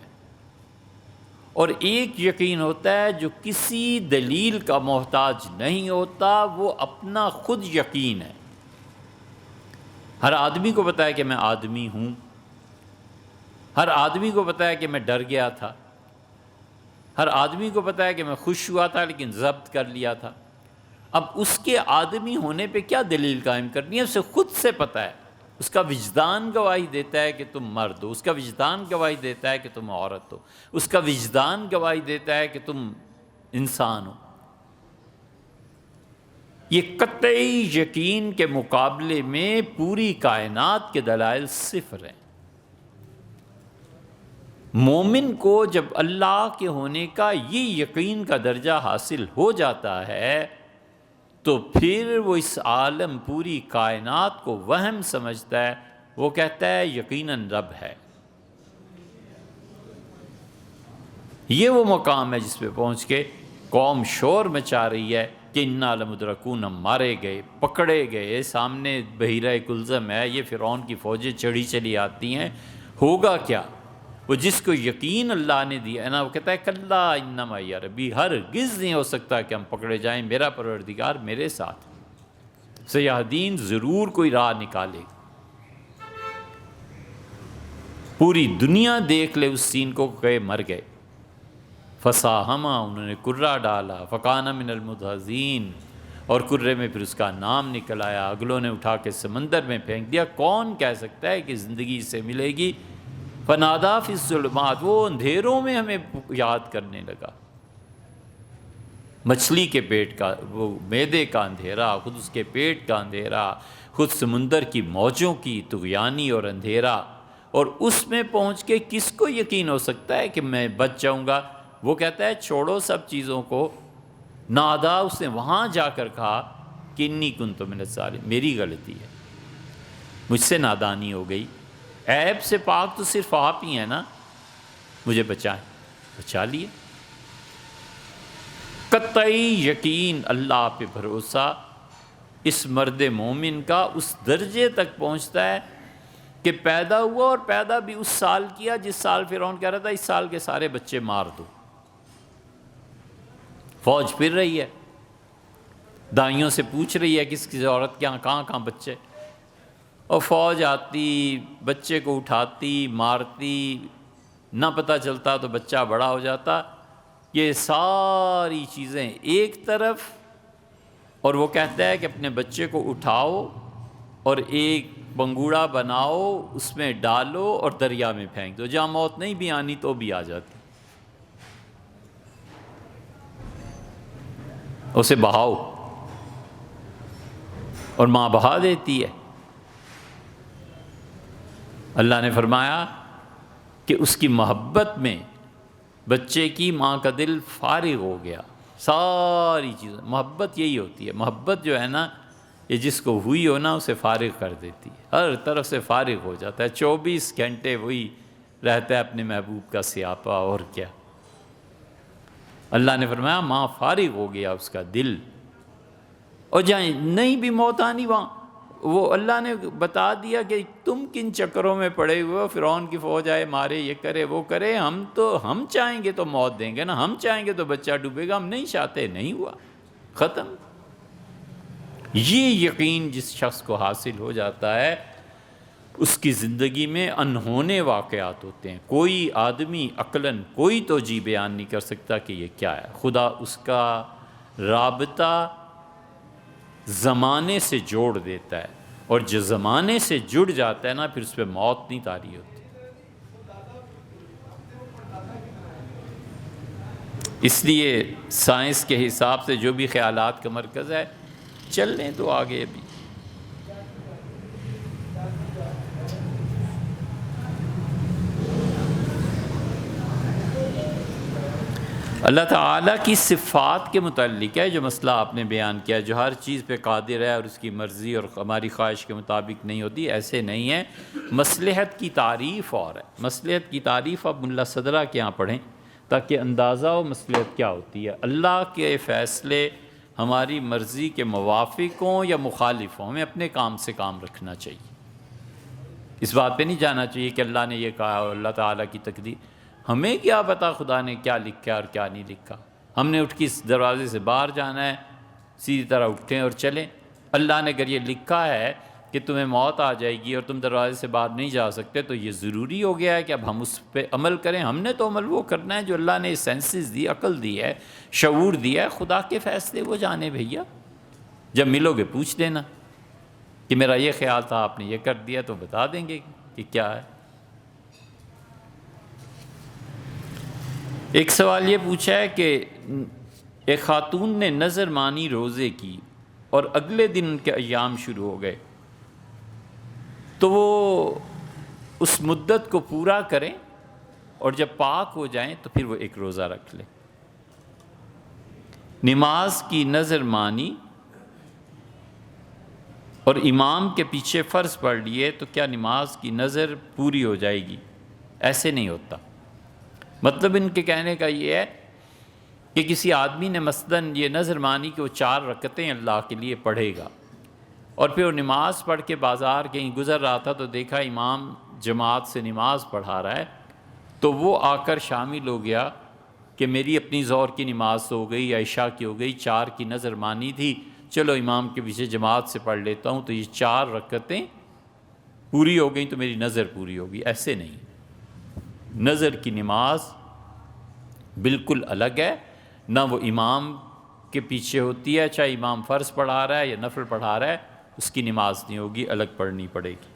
اور ایک یقین ہوتا ہے جو کسی دلیل کا محتاج نہیں ہوتا، وہ اپنا خود یقین ہے. ہر آدمی کو پتہ ہے کہ میں آدمی ہوں، ہر آدمی کو پتہ ہے کہ میں ڈر گیا تھا، ہر آدمی کو پتہ ہے کہ میں خوش ہوا تھا لیکن ضبط کر لیا تھا. اب اس کے آدمی ہونے پہ کیا دلیل قائم کرنی ہے؟ اسے خود سے پتہ ہے. اس کا وجدان گواہی دیتا ہے کہ تم مرد ہو، اس کا وجدان گواہی دیتا ہے کہ تم عورت ہو، اس کا وجدان گواہی دیتا ہے کہ تم انسان ہو. یہ قطعی یقین کے مقابلے میں پوری کائنات کے دلائل صفر ہیں۔ مومن کو جب اللہ کے ہونے کا یہ یقین کا درجہ حاصل ہو جاتا ہے تو پھر وہ اس عالم پوری کائنات کو وہم سمجھتا ہے، وہ کہتا ہے یقیناً رب ہے۔ یہ وہ مقام ہے جس پہ پہنچ کے قوم شور مچا رہی ہے کہ انا لمدرکون، ہم مارے گئے، پکڑے گئے، سامنے بحیرہ کلزم ہے، یہ فرعون کی فوجیں چڑھی چلی آتی ہیں، ہوگا کیا؟ وہ جس کو یقین اللہ نے دیا ہے نا، وہ کہتا ہے کلا انما معی ربی، ہرگز نہیں ہو سکتا کہ ہم پکڑے جائیں، میرا پروردگار میرے ساتھ، سیہدین، ضرور کوئی راہ نکالے۔ پوری دنیا دیکھ لے اس سین کو کہ مر گئے، فساہما، انہوں نے کرہ ڈالا، فکان من المدحضین، اور کرے میں پھر اس کا نام نکل آیا، اگلوں نے اٹھا کے سمندر میں پھینک دیا۔ کون کہہ سکتا ہے کہ زندگی سے ملے گی؟ فنادا فی الظلمات، وہ اندھیروں میں ہمیں یاد کرنے لگا۔ مچھلی کے پیٹ کا، وہ معدے کا اندھیرا، خود اس کے پیٹ کا اندھیرا، خود سمندر کی موجوں کی طغیانی اور اندھیرا، اور اس میں پہنچ کے کس کو یقین ہو سکتا ہے کہ میں بچ جاؤں گا؟ وہ کہتا ہے چھوڑو سب چیزوں کو، نادا، اس نے وہاں جا کر کہا کہ انی کنت من الظالمین، میری غلطی ہے، مجھ سے نادانی ہو گئی، عیب سے پاک تو صرف آپ ہی ہیں نا، مجھے بچائیں۔ بچا لیے۔ قطعی یقین، اللہ پہ بھروسہ اس مرد مومن کا اس درجے تک پہنچتا ہے کہ پیدا ہوا، اور پیدا بھی اس سال کیا جس سال فرعون کہہ رہا تھا اس سال کے سارے بچے مار دو۔ فوج پھر رہی ہے، دائیوں سے پوچھ رہی ہے کس کسی عورت کے یہاں کہاں بچے، اور فوج آتی، بچے کو اٹھاتی، مارتی، نہ پتہ چلتا تو بچہ بڑا ہو جاتا۔ یہ ساری چیزیں ایک طرف، اور وہ کہتا ہے کہ اپنے بچے کو اٹھاؤ اور ایک بنگوڑا بناؤ، اس میں ڈالو اور دریا میں پھینک دو، جہاں موت نہیں بھی آنی تو بھی آ جاتی، اسے بہاؤ، اور ماں بہا دیتی ہے۔ اللہ نے فرمایا کہ اس کی محبت میں بچے کی ماں کا دل فارغ ہو گیا۔ ساری چیزیں، محبت یہی ہوتی ہے، محبت جو ہے نا، یہ جس کو ہوئی ہو نا اسے فارغ کر دیتی ہے، ہر طرف سے فارغ ہو جاتا ہے، 24 گھنٹے وہی رہتا ہے اپنے محبوب کا سیاپا، اور کیا۔ اللہ نے فرمایا ماں فارغ ہو گیا اس کا دل، اور جہاں نہیں بھی موت آنی وہاں وہ اللہ نے بتا دیا کہ تم کن چکروں میں پڑے ہوئے ہو، فرعون کی فوج آئے، مارے، یہ کرے وہ کرے، ہم چاہیں گے تو موت دیں گے نا، ہم چاہیں گے تو بچہ ڈوبے گا، ہم نہیں چاہتے، نہیں ہوا، ختم۔ یہ یقین جس شخص کو حاصل ہو جاتا ہے اس کی زندگی میں انہونے واقعات ہوتے ہیں، کوئی آدمی عقلاً کوئی توجیہ بیان نہیں کر سکتا کہ یہ کیا ہے۔ خدا اس کا رابطہ زمانے سے جوڑ دیتا ہے، اور جو زمانے سے جڑ جاتا ہے نا پھر اس پہ موت نہیں طاری ہوتی۔ اس لیے سائنس کے حساب سے جو بھی خیالات کا مرکز ہے، چل لیں تو آگے بھی۔ اللہ تعالیٰ کی صفات کے متعلق ہے جو مسئلہ آپ نے بیان کیا، جو ہر چیز پہ قادر ہے اور اس کی مرضی اور ہماری خواہش کے مطابق نہیں ہوتی، ایسے نہیں ہے۔ مصلحت کی تعریف اور ہے، مصلحت کی تعریف اب ملا صدرہ کے یہاں پڑھیں تاکہ اندازہ ہو مصلحت کیا ہوتی ہے۔ اللہ کے فیصلے ہماری مرضی کے موافق ہوں یا مخالف ہوں، ہمیں اپنے کام سے کام رکھنا چاہیے، اس بات پہ نہیں جانا چاہیے کہ اللہ نے یہ کہا اور اللہ تعالیٰ کی تقدیر، ہمیں کیا پتا خدا نے کیا لکھا اور کیا نہیں لکھا۔ ہم نے اٹھ کے اس دروازے سے باہر جانا ہے، سیدھی طرح اٹھیں اور چلیں۔ اللہ نے اگر یہ لکھا ہے کہ تمہیں موت آ جائے گی اور تم دروازے سے باہر نہیں جا سکتے، تو یہ ضروری ہو گیا ہے کہ اب ہم اس پہ عمل کریں۔ ہم نے تو عمل وہ کرنا ہے جو اللہ نے سینسز دی، عقل دی ہے، شعور دیا ہے۔ خدا کے فیصلے وہ جانے بھیا، جب ملو گے پوچھ لینا کہ میرا یہ خیال تھا، آپ نے یہ کر دیا، تو بتا دیں گے کہ کیا ہے۔ ایک سوال یہ پوچھا ہے کہ ایک خاتون نے نظر مانی روزے کی اور اگلے دن ان کے ایام شروع ہو گئے تو وہ اس مدت کو پورا کریں اور جب پاک ہو جائیں تو پھر وہ ایک روزہ رکھ لیں۔ نماز کی نظر مانی اور امام کے پیچھے فرض پڑھ لیے تو کیا نماز کی نظر پوری ہو جائے گی؟ ایسے نہیں ہوتا۔ مطلب ان کے کہنے کا یہ ہے کہ کسی آدمی نے مثلاً یہ نظر مانی کہ وہ 4 رکعتیں اللہ کے لیے پڑھے گا، اور پھر وہ نماز پڑھ کے بازار کہیں گزر رہا تھا تو دیکھا امام جماعت سے نماز پڑھا رہا ہے، تو وہ آ کر شامل ہو گیا کہ میری اپنی ظہر کی نماز ہو گئی یا عشاء کی ہو گئی، 4 کی نظر مانی تھی، چلو امام کے پیچھے جماعت سے پڑھ لیتا ہوں تو یہ 4 رکعتیں پوری ہو گئیں تو میری نظر پوری ہوگی۔ ایسے نہیں، نظر کی نماز بالکل الگ ہے، نہ وہ امام کے پیچھے ہوتی ہے، چاہے امام فرض پڑھا رہا ہے یا نفل پڑھا رہا ہے، اس کی نماز نہیں ہوگی، الگ پڑھنی پڑے گی۔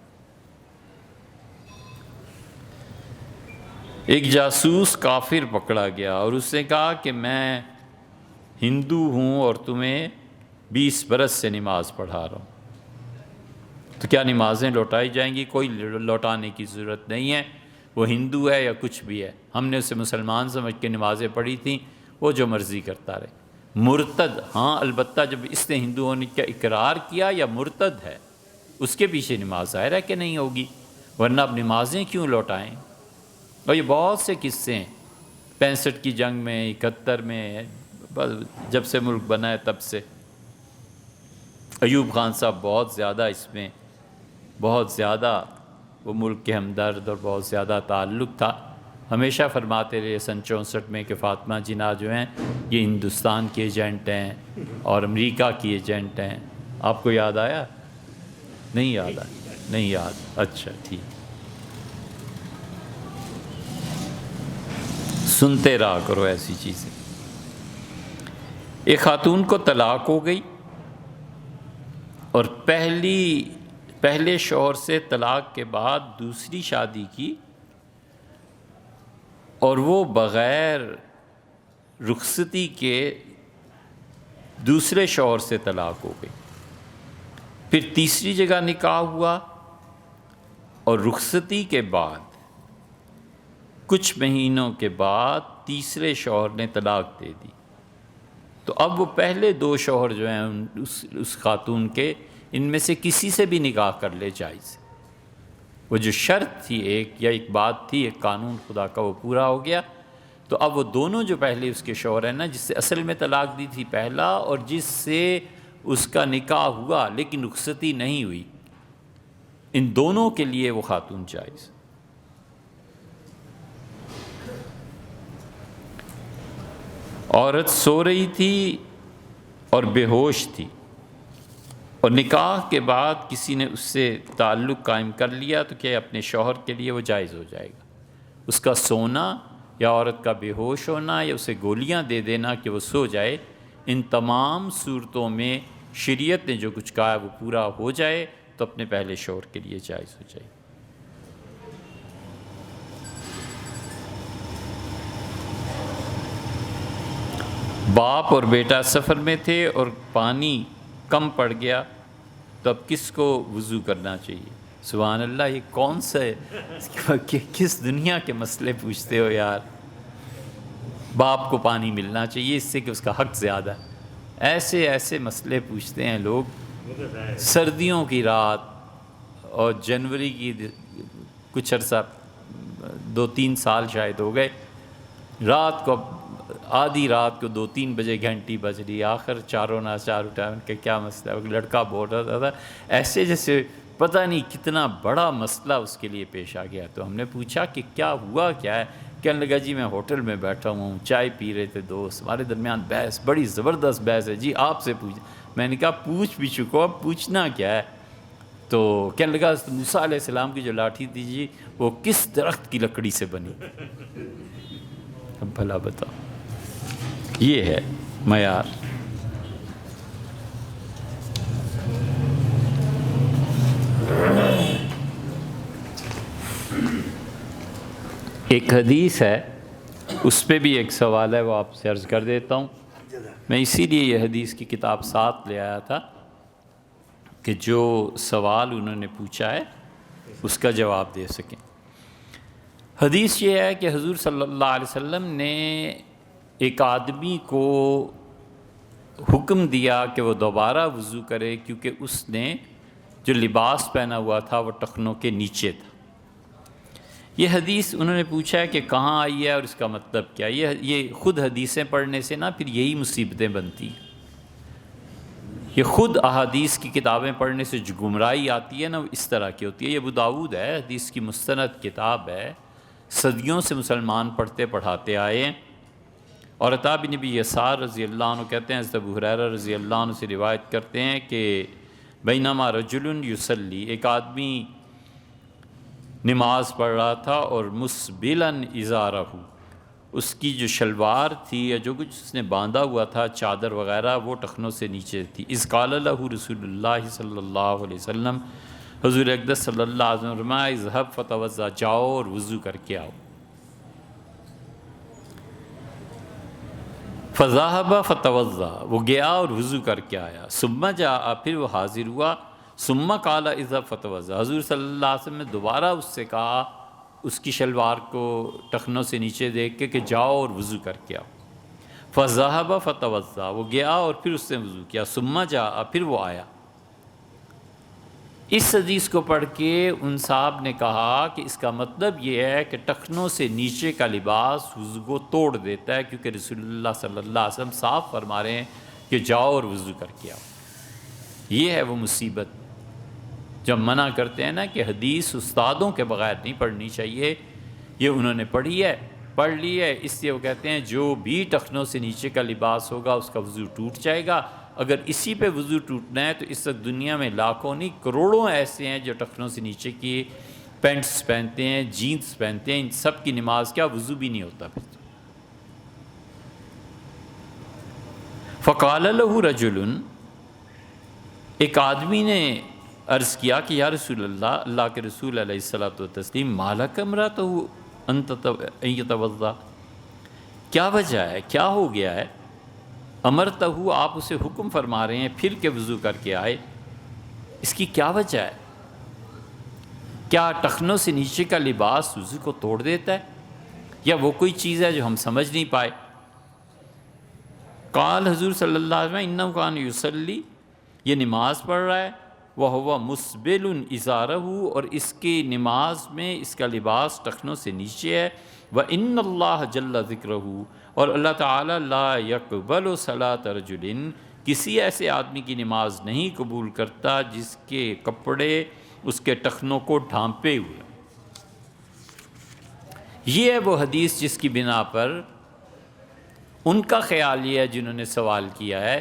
ایک جاسوس کافر پکڑا گیا اور اس نے کہا کہ میں ہندو ہوں اور تمہیں 20 برس سے نماز پڑھا رہا ہوں، تو کیا نمازیں لوٹائی جائیں گی؟ کوئی لوٹانے کی ضرورت نہیں ہے، وہ ہندو ہے یا کچھ بھی ہے، ہم نے اسے مسلمان سمجھ کے نمازیں پڑھی تھیں، وہ جو مرضی کرتا رہے۔ مرتد، ہاں البتہ جب اس نے ہندو ہونے کا اقرار کیا یا مرتد ہے، اس کے پیچھے نماز ظاہر ہے کہ نہیں ہوگی، ورنہ اب نمازیں کیوں لوٹائیں؟ اور یہ بہت سے قصے ہیں، 65 کی جنگ میں، 71 میں، جب سے ملک بنا ہے تب سے۔ ایوب خان صاحب بہت زیادہ اس میں بہت زیادہ وہ ملک کے ہمدرد اور بہت زیادہ تعلق تھا، ہمیشہ فرماتے رہے سن 64 میں کہ فاطمہ جناح جو ہیں یہ ہندوستان کے ایجنٹ ہیں اور امریکہ کی ایجنٹ ہیں۔ آپ کو یاد آیا؟ نہیں یاد آیا؟ نہیں یاد، اچھا ٹھیک، سنتے رہا کرو ایسی چیزیں۔ ایک خاتون کو طلاق ہو گئی اور پہلے شوہر سے طلاق کے بعد دوسری شادی کی اور وہ بغیر رخصتی کے دوسرے شوہر سے طلاق ہو گئی، پھر تیسری جگہ نکاح ہوا اور رخصتی کے بعد کچھ مہینوں کے بعد تیسرے شوہر نے طلاق دے دی، تو اب وہ پہلے 2 شوہر جو ہیں اس خاتون کے، ان میں سے کسی سے بھی نکاح کر لے جائز۔ وہ جو شرط تھی ایک بات تھی، ایک قانون خدا کا، وہ پورا ہو گیا، تو اب وہ دونوں جو پہلے اس کے شوہر ہیں نا، جس سے اصل میں طلاق دی تھی پہلا اور جس سے اس کا نکاح ہوا لیکن رخصتی نہیں ہوئی، ان دونوں کے لیے وہ خاتون جائز۔ عورت سو رہی تھی اور بے ہوش تھی اور نکاح کے بعد کسی نے اس سے تعلق قائم کر لیا، تو کیا اپنے شوہر کے لیے وہ جائز ہو جائے گا؟ اس کا سونا یا عورت کا بے ہوش ہونا یا اسے گولیاں دے دینا کہ وہ سو جائے، ان تمام صورتوں میں شریعت نے جو کچھ کہا ہے وہ پورا ہو جائے تو اپنے پہلے شوہر کے لیے جائز ہو جائے۔ باپ اور بیٹا سفر میں تھے اور پانی کم پڑ گیا، تو اب کس کو وضو کرنا چاہیے؟ سبحان اللہ، یہ کون سا ہے؟ کس دنیا کے مسئلے پوچھتے ہو یار؟ باپ کو پانی ملنا چاہیے اس سے کہ اس کا حق زیادہ ہے، ایسے مسئلے پوچھتے ہیں لوگ۔ سردیوں کی رات اور جنوری کی کچھ عرصہ 2-3 سال شاید ہو گئے، رات کو آدھی رات کو 2-3 بجے گھنٹی بج رہی، آخر چاروں ناچار اٹھا، ان کا کیا مسئلہ ہے؟ لڑکا بول رہا تھا ایسے جیسے پتہ نہیں کتنا بڑا مسئلہ اس کے لیے پیش آ گیا۔ تو ہم نے پوچھا کہ کیا ہوا کیا ہے؟ کہنے لگا جی میں ہوٹل میں بیٹھا ہوں، چائے پی رہے تھے دوست، ہمارے درمیان بحث، بڑی زبردست بحث ہے جی، آپ سے پوچھ۔ میں نے کہا پوچھ بھی چکو، اب پوچھنا کیا ہے؟ تو کہنے لگا موسیٰ علیہ السلام کی جو لاٹھی تھی جی وہ کس درخت کی لکڑی سے بنی؟ اب بھلا بتاؤ، یہ ہے معیار۔ ایک حدیث ہے، اس پہ بھی ایک سوال ہے، وہ آپ سے عرض کر دیتا ہوں۔ میں اسی لیے یہ حدیث کی کتاب ساتھ لے آیا تھا کہ جو سوال انہوں نے پوچھا ہے اس کا جواب دے سکیں۔ حدیث یہ ہے کہ حضور صلی اللہ علیہ وسلم نے ایک آدمی کو حکم دیا کہ وہ دوبارہ وضو کرے، کیونکہ اس نے جو لباس پہنا ہوا تھا وہ ٹخنوں کے نیچے تھا۔ یہ حدیث انہوں نے پوچھا ہے کہ کہاں آئی ہے اور اس کا مطلب کیا ہے۔ یہ خود حدیثیں پڑھنے سے نا پھر یہی مصیبتیں بنتی ہیں۔ یہ خود احادیث کی کتابیں پڑھنے سے جو گمراہی آتی ہے نا وہ اس طرح کی ہوتی ہے۔ یہ ابو داؤد ہے، حدیث کی مستند کتاب ہے، صدیوں سے مسلمان پڑھتے پڑھاتے آئے ہیں۔ اور عطا بن ابی یسار رضی اللہ عنہ کہتے ہیں، حضرت ابو ہریرہ رضی اللہ عنہ سے روایت کرتے ہیں کہ بینما رجل یصلی، ایک آدمی نماز پڑھ رہا تھا اور مسبلا ازارہ، اس کی جو شلوار تھی یا جو کچھ اس نے باندھا ہوا تھا چادر وغیرہ وہ ٹخنوں سے نیچے تھی۔ اذ قال له رسول اللہ صلی اللہ علیہ وسلم، حضور اقدس صلی اللہ علیہ وسلم فرمایا اذهب فتوضا، جاؤ اور وضو کر کے آؤ۔ فذهب فتوضا، وہ گیا اور وضو کر کے آیا۔ ثم جاء، پھر وہ حاضر ہوا۔ ثم قال اذهب فتوضا، حضور صلی اللہ علیہ وسلم نے دوبارہ اس سے کہا، اس کی شلوار کو ٹخنوں سے نیچے دیکھ کے کہ جاؤ اور وضو کر کے آؤ۔ فذهب فتوضا، وہ گیا اور پھر اس نے وضو کیا۔ ثم جاء، پھر وہ آیا۔ اس حدیث کو پڑھ کے ان صاحب نے کہا کہ اس کا مطلب یہ ہے کہ ٹخنوں سے نیچے کا لباس وضو کو توڑ دیتا ہے، کیونکہ رسول اللہ صلی اللہ علیہ وسلم صاف فرما رہے ہیں کہ جاؤ اور وضو کر کے آؤ۔ یہ ہے وہ مصیبت جب منع کرتے ہیں نا کہ حدیث استادوں کے بغیر نہیں پڑھنی چاہیے۔ یہ انہوں نے پڑھی ہے، پڑھ لی ہے، اس لیے وہ کہتے ہیں جو بھی ٹخنوں سے نیچے کا لباس ہوگا اس کا وضو ٹوٹ جائے گا۔ اگر اسی پہ وضو ٹوٹنا ہے تو اس وقت دنیا میں لاکھوں نہیں کروڑوں ایسے ہیں جو ٹخنوں سے نیچے کی پینٹس پہنتے ہیں، جینس پہنتے ہیں، ان سب کی نماز کیا وضو بھی نہیں ہوتا پھر۔ فقال له رجل، ایک آدمی نے عرض کیا کہ یا رسول اللہ، اللہ کے رسول علیہ الصلوۃ والتسلیم، مالک امرأتہ ان یتوضا، کیا وجہ ہے، کیا ہو گیا ہے؟ امرتہ، آپ اسے حکم فرما رہے ہیں پھر کہ وضو کر کے آئے، اس کی کیا وجہ ہے؟ کیا ٹخنوں سے نیچے کا لباس وضو کو توڑ دیتا ہے یا وہ کوئی چیز ہے جو ہم سمجھ نہیں پائے؟ قال، حضور صلی اللہ علیہ وسلم، انہ کان یصلی، یہ نماز پڑھ رہا ہے، وہو مسبل ازارہ، اور اس کی نماز میں اس کا لباس ٹخنوں سے نیچے ہے، وَإِنَّ اللَّهَ جَلَّ ذِكْرَهُ، اور اللہ تعالیٰ لا يقبل صلاة رجل، کسی ایسے آدمی کی نماز نہیں قبول کرتا جس کے کپڑے اس کے ٹخنوں کو ڈھانپے ہوئے۔ یہ ہے وہ حدیث جس کی بنا پر ان کا خیال یہ ہے جنہوں نے سوال کیا ہے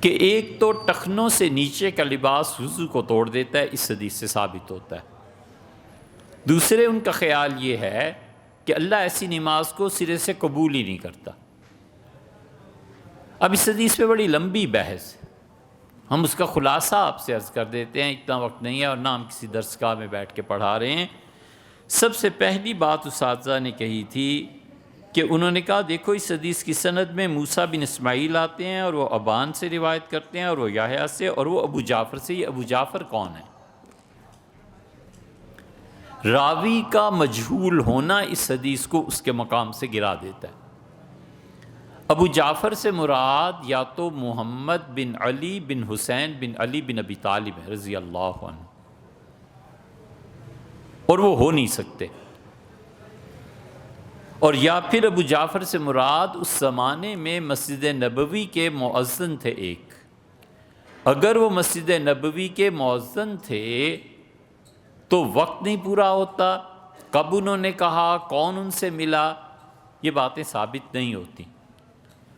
کہ ایک تو ٹخنوں سے نیچے کا لباس وضو کو توڑ دیتا ہے، اس حدیث سے ثابت ہوتا ہے۔ دوسرے ان کا خیال یہ ہے کہ اللہ ایسی نماز کو سرے سے قبول ہی نہیں کرتا۔ اب اس حدیث پہ بڑی لمبی بحث ہے، ہم اس کا خلاصہ آپ سے عرض کر دیتے ہیں، اتنا وقت نہیں ہے اور نہ ہم کسی درسگاہ میں بیٹھ کے پڑھا رہے ہیں۔ سب سے پہلی بات اساتذہ نے کہی تھی کہ انہوں نے کہا دیکھو اس حدیث کی سند میں موسیٰ بن اسماعیل آتے ہیں اور وہ ابان سے روایت کرتے ہیں اور وہ یحییٰ سے اور وہ ابو جعفر سے۔ یہ ابو جعفر کون ہے؟ راوی کا مجہول ہونا اس حدیث کو اس کے مقام سے گرا دیتا ہے۔ ابو جعفر سے مراد یا تو محمد بن علی بن حسین بن علی بن ابی طالب ہے رضی اللہ عنہ، اور وہ ہو نہیں سکتے، اور یا پھر ابو جعفر سے مراد اس زمانے میں مسجد نبوی کے مؤذن تھے ایک۔ اگر وہ مسجد نبوی کے مؤذن تھے تو وقت نہیں پورا ہوتا، کب انہوں نے کہا، کون ان سے ملا، یہ باتیں ثابت نہیں ہوتی۔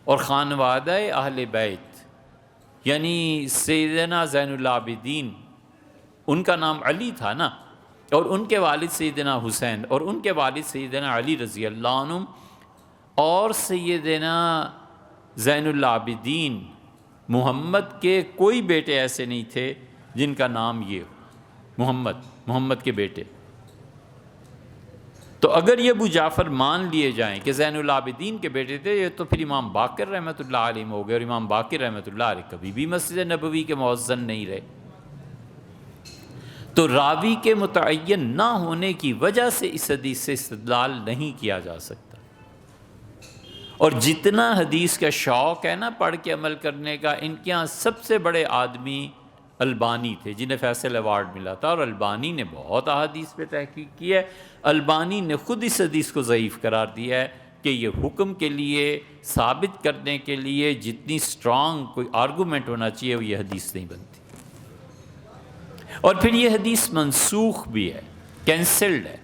اور خانوادہ اہل بیت یعنی سیدنا زین العابدین، ان کا نام علی تھا نا، اور ان کے والد سیدنا حسین اور ان کے والد سیدنا علی رضی اللہ عنہ، اور سیدنا زین العابدین محمد کے کوئی بیٹے ایسے نہیں تھے جن کا نام یہ ہو، محمد کے بیٹے۔ تو اگر یہ ابو جعفر مان لیے جائیں کہ زین العابدین کے بیٹے تھے، یہ تو پھر امام باقر رحمۃ اللہ علیہ ہو گئے، اور امام باقر رحمۃ اللہ علیہ کبھی بھی مسجد نبوی کے مؤذن نہیں رہے۔ تو راوی کے متعین نہ ہونے کی وجہ سے اس حدیث سے استدلال نہیں کیا جا سکتا۔ اور جتنا حدیث کا شوق ہے نا پڑھ کے عمل کرنے کا، ان کے یہاں سب سے بڑے آدمی البانی تھے، جنہیں فیصل ایوارڈ ملا تھا، اور البانی نے بہت احادیث پہ تحقیق کی ہے۔ البانی نے خود اس حدیث کو ضعیف قرار دیا ہے کہ یہ حکم کے لیے ثابت کرنے کے لیے جتنی سٹرانگ کوئی آرگومنٹ ہونا چاہیے وہ یہ حدیث نہیں بنتی۔ اور پھر یہ حدیث منسوخ بھی ہے، کینسلڈ ہے۔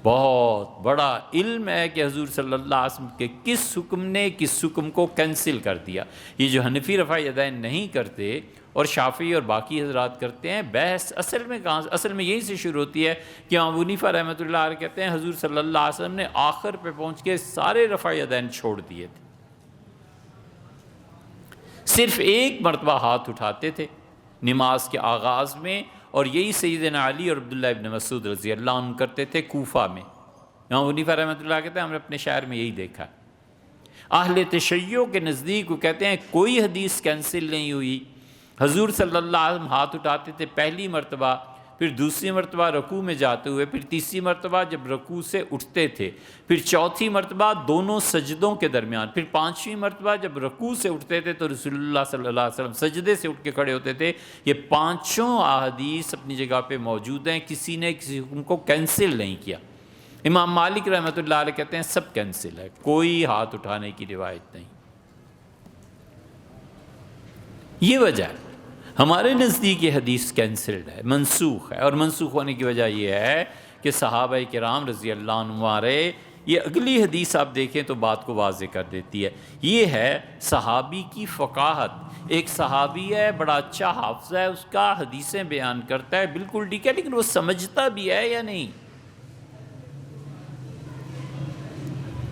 بہت بڑا علم ہے کہ حضور صلی اللہ علیہ وسلم کے کس حکم نے کس حکم کو کینسل کر دیا۔ یہ جو حنفی رفع یدین نہیں کرتے اور شافعی اور باقی حضرات کرتے ہیں، بحث اصل میں کہاں، اصل میں یہیں سے شروع ہوتی ہے کہ ابو حنیفہ رحمۃ اللہ علیہ کہتے ہیں حضور صلی اللہ علیہ وسلم نے آخر پہ پہنچ کے سارے رفع یدین چھوڑ دیے تھے، صرف ایک مرتبہ ہاتھ اٹھاتے تھے نماز کے آغاز میں، اور یہی سیدنا علی اور عبداللہ ابن مسعود رضی اللہ عنہ کرتے تھے کوفہ میں۔ امام حنیفہ رحمۃ اللہ کہتے ہیں ہم نے اپنے شہر میں یہی دیکھا۔ اہل تشیع کے نزدیک وہ کہتے ہیں کوئی حدیث کینسل نہیں ہوئی، حضور صلی اللہ علیہ وسلم ہاتھ اٹھاتے تھے پہلی مرتبہ، پھر دوسری مرتبہ رکوع میں جاتے ہوئے، پھر تیسری مرتبہ جب رکوع سے اٹھتے تھے، پھر چوتھی مرتبہ دونوں سجدوں کے درمیان، پھر پانچویں مرتبہ جب رکوع سے اٹھتے تھے تو رسول اللہ صلی اللہ علیہ وسلم سجدے سے اٹھ کے کھڑے ہوتے تھے۔ یہ پانچوں احادیث اپنی جگہ پہ موجود ہیں، کسی نے کسی حکم کو کینسل نہیں کیا۔ امام مالک رحمۃ اللہ علیہ کہتے ہیں سب کینسل ہے، کوئی ہاتھ اٹھانے کی روایت نہیں۔ یہ وجہ ہے ہمارے نزدیک یہ حدیث کینسلڈ ہے، منسوخ ہے، اور منسوخ ہونے کی وجہ یہ ہے کہ صحابہ کرام رضی اللہ عنہم، یہ اگلی حدیث آپ دیکھیں تو بات کو واضح کر دیتی ہے۔ یہ ہے صحابی کی فقاہت۔ ایک صحابی ہے بڑا اچھا حافظ ہے، اس کا حدیثیں بیان کرتا ہے بالکل ٹھیک ہے، لیکن وہ سمجھتا بھی ہے یا نہیں،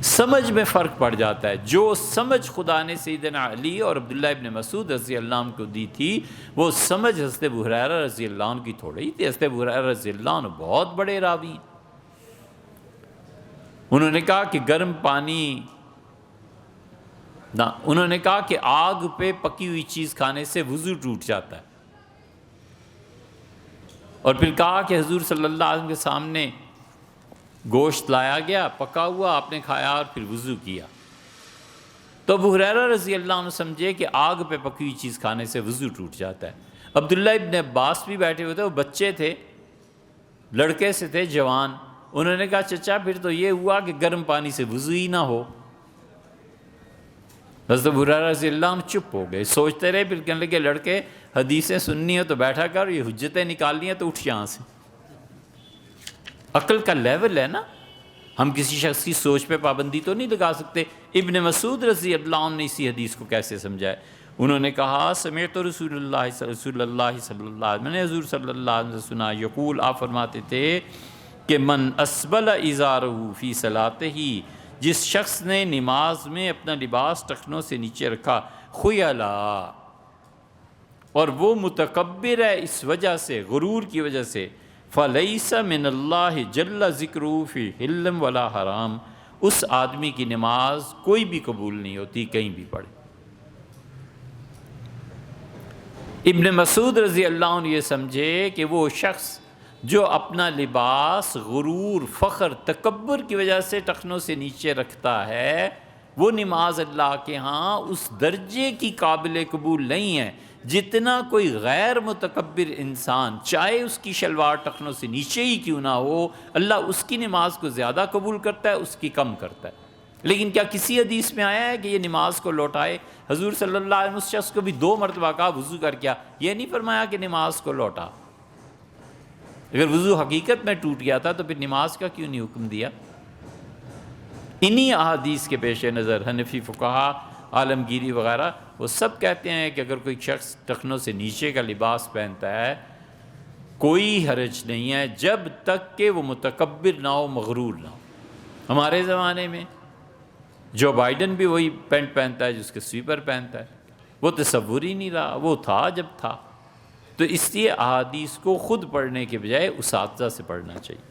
سمجھ میں فرق پڑ جاتا ہے۔ جو سمجھ خدا نے سیدنا علی اور عبداللہ ابن مسعود رضی اللہ عنہ کو دی تھی، وہ سمجھ حضرت ابو ہریرہ رضی اللہ عنہ کی تھوڑی ہی تھی۔ حضرت ابو ہریرہ رضی اللہ عنہ بہت بڑے راوی ہیں۔ انہوں نے کہا کہ گرم پانی نہ، انہوں نے کہا کہ آگ پہ پکی ہوئی چیز کھانے سے وضو ٹوٹ جاتا ہے، اور پھر کہا کہ حضور صلی اللہ علیہ وسلم کے سامنے گوشت لایا گیا پکا ہوا، آپ نے کھایا اور پھر وضو کیا، تو ابو ہریرہ رضی اللہ عنہ سمجھے کہ آگ پہ پکی ہوئی چیز کھانے سے وضو ٹوٹ جاتا ہے۔ عبداللہ ابن عباس بھی بیٹھے ہوئے تھے، وہ بچے تھے، لڑکے سے تھے جوان، انہوں نے کہا چچا پھر تو یہ ہوا کہ گرم پانی سے وضو ہی نہ ہو۔ حضرت ابو ہریرہ رضی اللہ عنہ چپ ہو گئے، سوچتے رہے، پھر کہنے لگے لڑکے حدیثیں سننی ہو تو بیٹھا کر، یہ حجتیں نکالنی ہیں تو اٹھ یہاں سے۔ عقل کا لیول ہے نا، ہم کسی شخص کی سوچ پہ پابندی تو نہیں لگا سکتے۔ ابن مسعود رضی اللہ عنہ نے اسی حدیث کو کیسے سمجھا ہے؟ انہوں نے کہا سمعت رسول اللہ صلی اللہ علیہ، میں نے حضور صلی اللہ علیہ وسلم سنا، یقول، آپ فرماتے تھے کہ من اسبل ازارہ فی صلاتہ، جس شخص نے نماز میں اپنا لباس ٹخنوں سے نیچے رکھا، خیلا، اور وہ متکبر ہے اس وجہ سے، غرور کی وجہ سے، فلیس من اللہ جل ذکرہ فی حلم ولا حرام، اس آدمی کی نماز کوئی بھی قبول نہیں ہوتی، کہیں بھی پڑھے۔ ابن مسعود رضی اللہ عنہ یہ سمجھے کہ وہ شخص جو اپنا لباس غرور، فخر، تکبر کی وجہ سے ٹخنوں سے نیچے رکھتا ہے، وہ نماز اللہ کے ہاں اس درجے کی قابل قبول نہیں ہے جتنا کوئی غیر متکبر انسان، چاہے اس کی شلوار ٹخنوں سے نیچے ہی کیوں نہ ہو، اللہ اس کی نماز کو زیادہ قبول کرتا ہے، اس کی کم کرتا ہے۔ لیکن کیا کسی حدیث میں آیا ہے کہ یہ نماز کو لوٹائے؟ حضور صلی اللہ علیہ وسلم اس شخص کو بھی 2 مرتبہ کہا وضو کر کیا، یہ نہیں فرمایا کہ نماز کو لوٹا۔ اگر وضو حقیقت میں ٹوٹ گیا تھا تو پھر نماز کا کیوں نہیں حکم دیا؟ انہی احادیث کے پیش نظر حنفی فقہا، عالمگیری وغیرہ، وہ سب کہتے ہیں کہ اگر کوئی شخص ٹخنوں سے نیچے کا لباس پہنتا ہے کوئی حرج نہیں ہے، جب تک کہ وہ متکبر نہ ہو، مغرور نہ ہو۔ ہمارے زمانے میں جو بائیڈن بھی وہی پینٹ پہنتا ہے جس کے سویپر پہنتا ہے، وہ تصور ہی نہیں رہا، وہ تھا جب تھا۔ تو اس لیے احادیث کو خود پڑھنے کے بجائے اساتذہ سے پڑھنا چاہیے۔